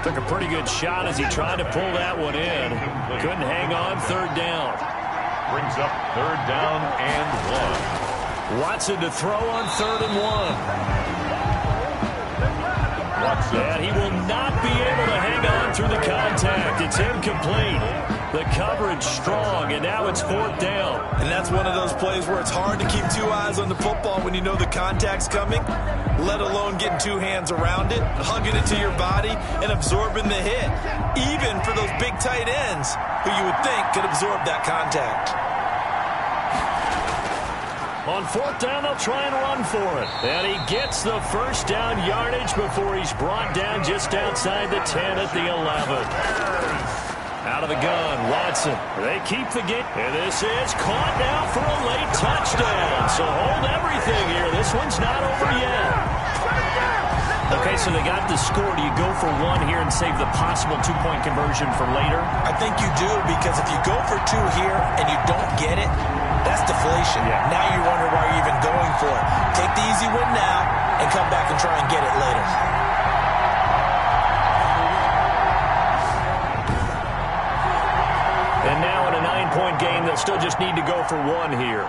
Took a pretty good shot as he tried to pull that one in. Couldn't hang on. 3rd down. Brings up 3rd down and 1. Watson to throw on 3rd and 1. Watson. And he will not be able to hang on through the contact. It's incomplete. The coverage strong, and now it's 4th down. And that's one of those plays where it's hard to keep 2 eyes on the football when you know the contact's coming, let alone getting 2 hands around it, hugging it to your body, and absorbing the hit, even for those big tight ends who you would think could absorb that contact. On 4th down, they'll try and run for it. And he gets the first down yardage before he's brought down just outside the 10 at the 11. Out of the gun, Watson. They keep the game. And this is caught now for a late touchdown. So hold everything here. This one's not over yet. Okay, so they got the score. Do you go for 1 here and save the possible 2-point conversion for later? I think you do, because if you go for 2 here and you don't get it, that's deflation. Yeah. Now you wonder why you're even going for it. Take the easy win now and come back and try and get it later. still just need to go for one here.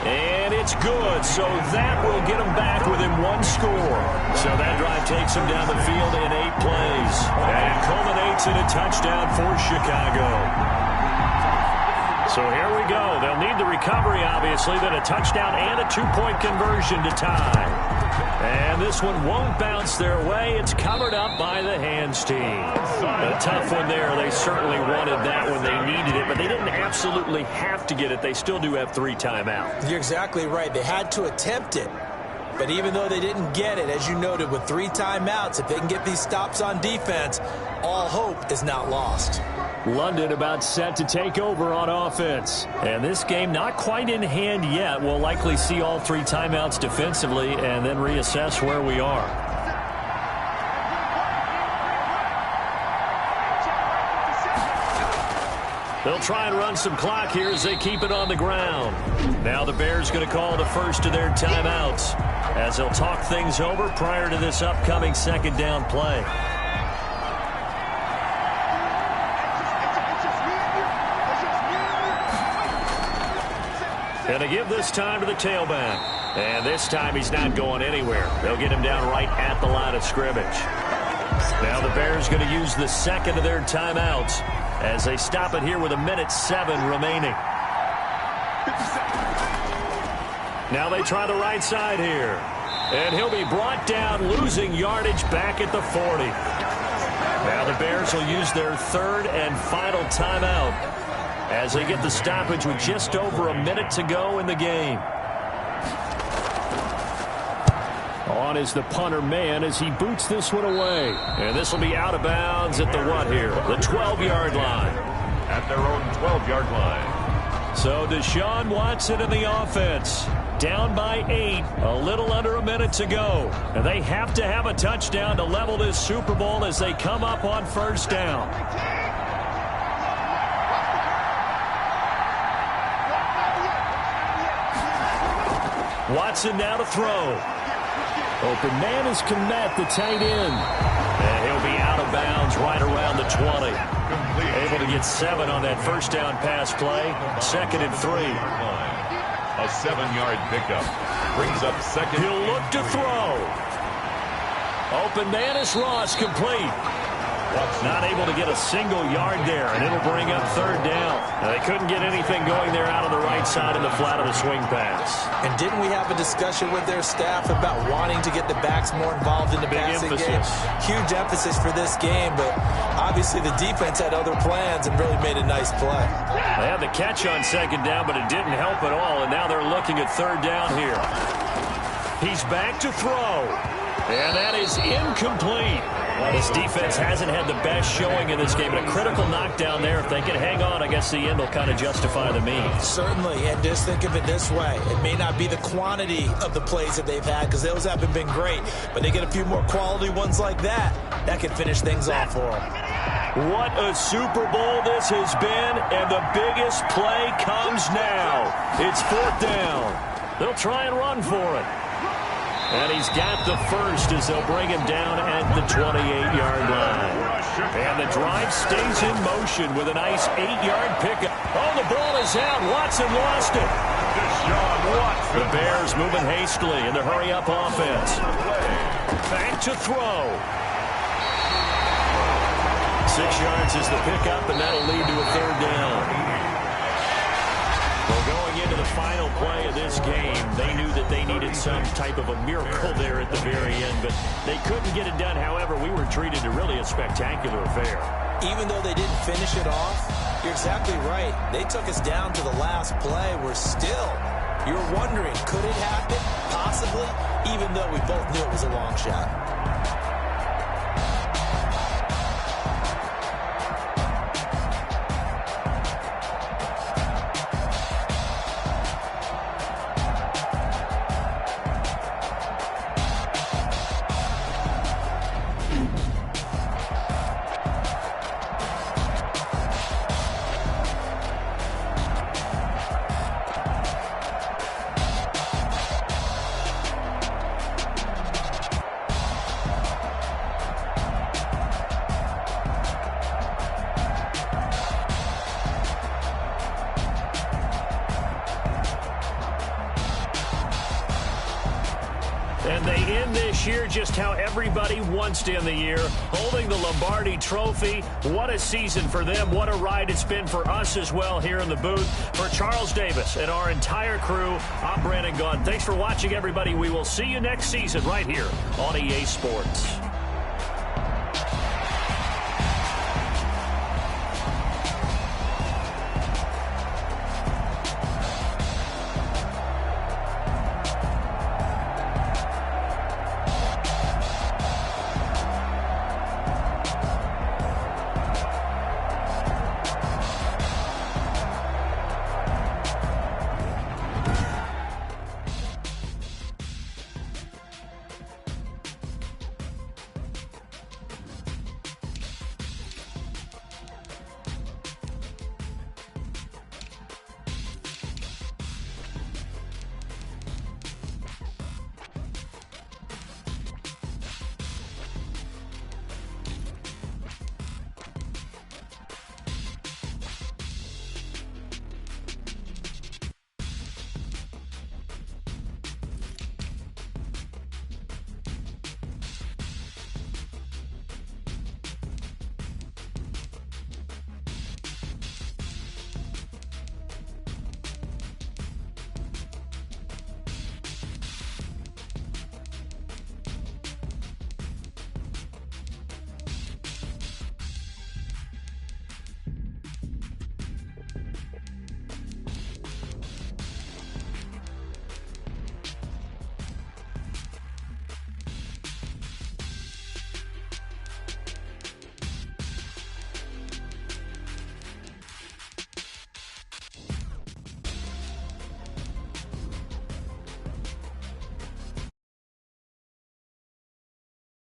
And it's good, so that will get them back within one score. So that drive takes them down the field in 8 plays. And it culminates in a touchdown for Chicago. So here we go. They'll need the recovery, obviously, then a touchdown and a 2-point conversion to tie. And this one won't bounce their way. It's covered up by the hands team. A tough one there. They certainly wanted that when they needed it, but they didn't absolutely have to get it. They still do have 3 timeouts. You're exactly right. They had to attempt it. But even though they didn't get it, as you noted, with 3 timeouts, if they can get these stops on defense, all hope is not lost. London about set to take over on offense. And this game not quite in hand yet. We'll likely see all 3 timeouts defensively and then reassess where we are. They'll try and run some clock here as they keep it on the ground. Now the Bears going to call the first of their timeouts as they'll talk things over prior to this upcoming second down play. Going to give this time to the tailback. And this time he's not going anywhere. They'll get him down right at the line of scrimmage. Now the Bears going to use the second of their timeouts as they stop it here with 1:07 remaining. Now they try the right side here. And he'll be brought down, losing yardage back at the 40. Now the Bears will use their third and final timeout as they get the stoppage with just over 1 minute to go in the game. On is the punter man as he boots this one away. And this will be out of bounds at the what here? The 12-yard line. At their own 12-yard line. So Deshaun Watson in the offense. Down by 8, a little under 1 minute to go. And they have to have a touchdown to level this Super Bowl as they come up on first down. Watson now to throw. Open man is Kmet, the tight end. And he'll be out of bounds right around the 20. Able to get 7 on that first down pass play. 2nd and 3. A 7-yard pickup. Brings up second. He'll look to throw. Open man is Ross, complete. Not able to get a single yard there, and it'll bring up 3rd down. Now, they couldn't get anything going there out of the right side in the flat of the swing pass. And didn't we have a discussion with their staff about wanting to get the backs more involved in the passing game? Huge emphasis for this game, but obviously the defense had other plans and really made a nice play. They had the catch on 2nd down, but it didn't help at all, and now they're looking at 3rd down here. He's back to throw, and that is incomplete. This defense hasn't had the best showing in this game, but a critical knockdown there. If they can hang on, I guess the end will kind of justify the means. Certainly, and just think of it this way. It may not be the quantity of the plays that they've had because those haven't been great, but they get a few more quality ones like that. That can finish things off for them. What a Super Bowl this has been, and the biggest play comes now. It's 4th down. They'll try and run for it. And he's got the first as they'll bring him down at the 28-yard line. And the drive stays in motion with a nice 8-yard pickup. Oh, the ball is out. Watson lost it. Deshaun Watson. The Bears moving hastily in the hurry-up offense. Back to throw. 6 yards is the pickup, and that'll lead to a 3rd down. Well, going into the final play of this game, they knew that they needed some type of a miracle there at the very end, but they couldn't get it done. However, we were treated to really a spectacular affair. Even though they didn't finish it off, you're exactly right. They took us down to the last play. You're wondering, could it happen? Possibly, even though we both knew it was a long shot. And they end this year just how everybody wants to end the year, holding the Lombardi Trophy. What a season for them. What a ride it's been for us as well here in the booth. For Charles Davis and our entire crew, I'm Brandon Gaudin. Thanks for watching, everybody. We will see you next season right here on EA Sports.